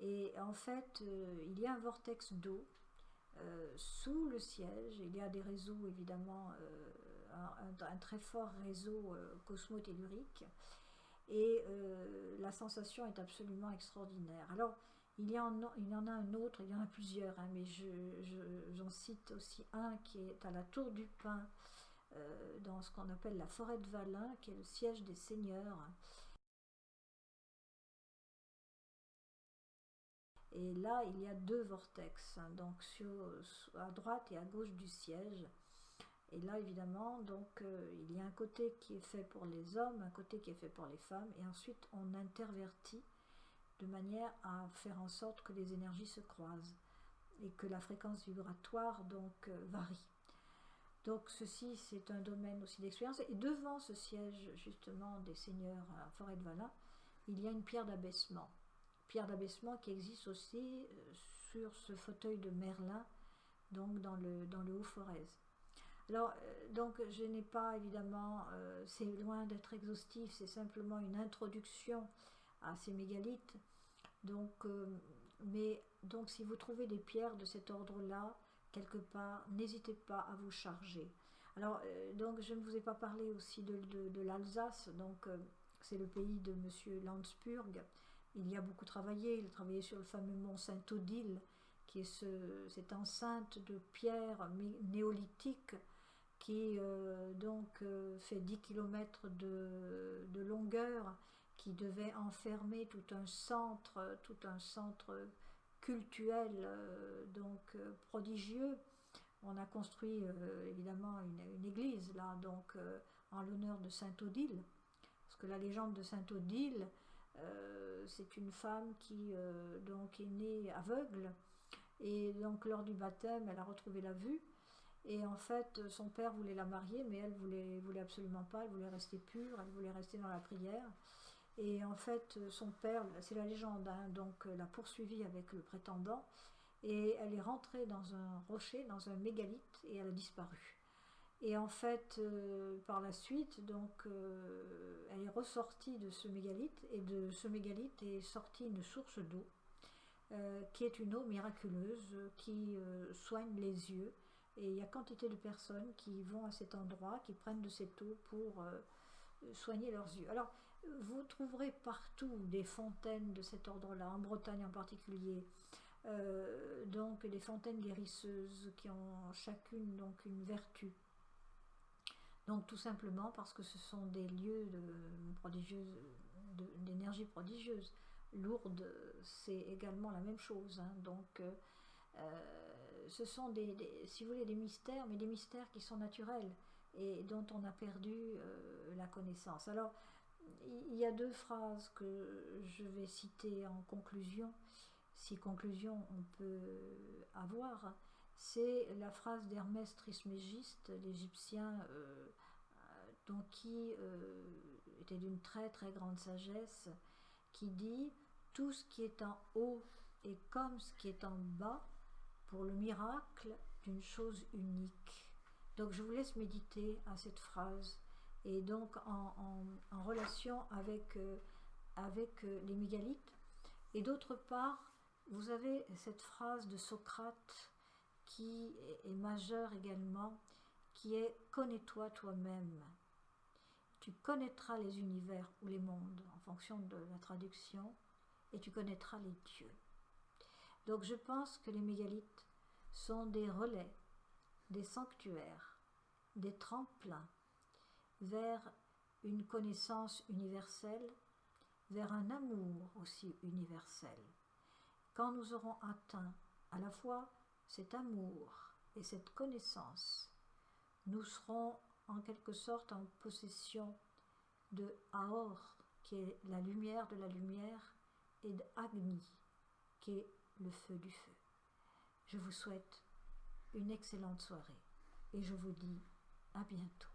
Et en fait, il y a un vortex d'eau sous le siège. Il y a des réseaux, évidemment, un très fort réseau cosmotellurique. Et la sensation est absolument extraordinaire. Alors, il y en a un autre, il y en a plusieurs, hein, mais j'en cite aussi un qui est à la Tour du Pin, dans ce qu'on appelle la forêt de Valin, qui est le siège des seigneurs. Et là, il y a deux vortex, hein, donc à droite et à gauche du siège. Et là, évidemment, donc il y a un côté qui est fait pour les hommes, un côté qui est fait pour les femmes, et ensuite on intervertit de manière à faire en sorte que les énergies se croisent et que la fréquence vibratoire donc varie. Donc ceci, c'est un domaine aussi d'expérience. Et devant ce siège justement des seigneurs à Forêt de Valin, il y a une pierre d'abaissement. Pierre d'abaissement qui existe aussi sur ce fauteuil de Merlin, donc dans le Haut-Forez. Alors, donc je n'ai pas évidemment, c'est loin d'être exhaustif, c'est simplement une introduction à ces mégalithes. Donc, mais donc si vous trouvez des pierres de cet ordre-là, quelque part, n'hésitez pas à vous charger. Alors, donc je ne vous ai pas parlé aussi de l'Alsace, donc c'est le pays de Monsieur Landsburg. Il y a beaucoup travaillé, il a travaillé sur le fameux mont Saint-Odile, qui est cette enceinte de pierre néolithique qui fait 10 km de longueur, qui devait enfermer tout un centre cultuel prodigieux. On a construit évidemment une église là, donc en l'honneur de Saint-Odile, parce que la légende de Saint-Odile, c'est une femme qui est née aveugle, et donc lors du baptême, elle a retrouvé la vue. Et en fait, son père voulait la marier, mais elle voulait absolument pas, elle voulait rester pure, elle voulait rester dans la prière. Et en fait, son père, c'est la légende, hein, donc l'a poursuivie avec le prétendant, et elle est rentrée dans un rocher, dans un mégalithe, et elle a disparu. Et en fait, par la suite, donc, elle est ressortie de ce mégalithe, et de ce mégalithe est sortie une source d'eau, qui est une eau miraculeuse, qui soigne les yeux. Et il y a quantité de personnes qui vont à cet endroit, qui prennent de cette eau pour soigner leurs yeux. Alors, vous trouverez partout des fontaines de cet ordre-là, en Bretagne en particulier. Donc, des fontaines guérisseuses qui ont chacune donc une vertu. Donc, tout simplement parce que ce sont des lieux d'énergie prodigieuse. Lourdes, c'est également la même chose, hein. Donc, ce sont si vous voulez, des mystères, mais des mystères qui sont naturels et dont on a perdu la connaissance. Alors, il y a deux phrases que je vais citer en conclusion, si conclusion on peut avoir. C'est la phrase d'Hermès Trismégiste, l'Égyptien, qui était d'une très très grande sagesse, qui dit « Tout ce qui est en haut est comme ce qui est en bas pour le miracle d'une chose unique ». Donc je vous laisse méditer à cette phrase, et donc en relation avec les mégalithes. Et d'autre part, vous avez cette phrase de Socrate qui est majeure également, qui est « Connais-toi toi-même ». Tu connaîtras les univers ou les mondes en fonction de la traduction, et tu connaîtras les dieux. Donc je pense que les mégalithes sont des relais, des sanctuaires, des tremplins vers une connaissance universelle, vers un amour aussi universel. Quand nous aurons atteint à la fois cet amour et cette connaissance, nous serons en quelque sorte en possession de Aor, qui est la lumière de la lumière, et d'Agni, qui est le feu du feu. Je vous souhaite une excellente soirée et je vous dis à bientôt.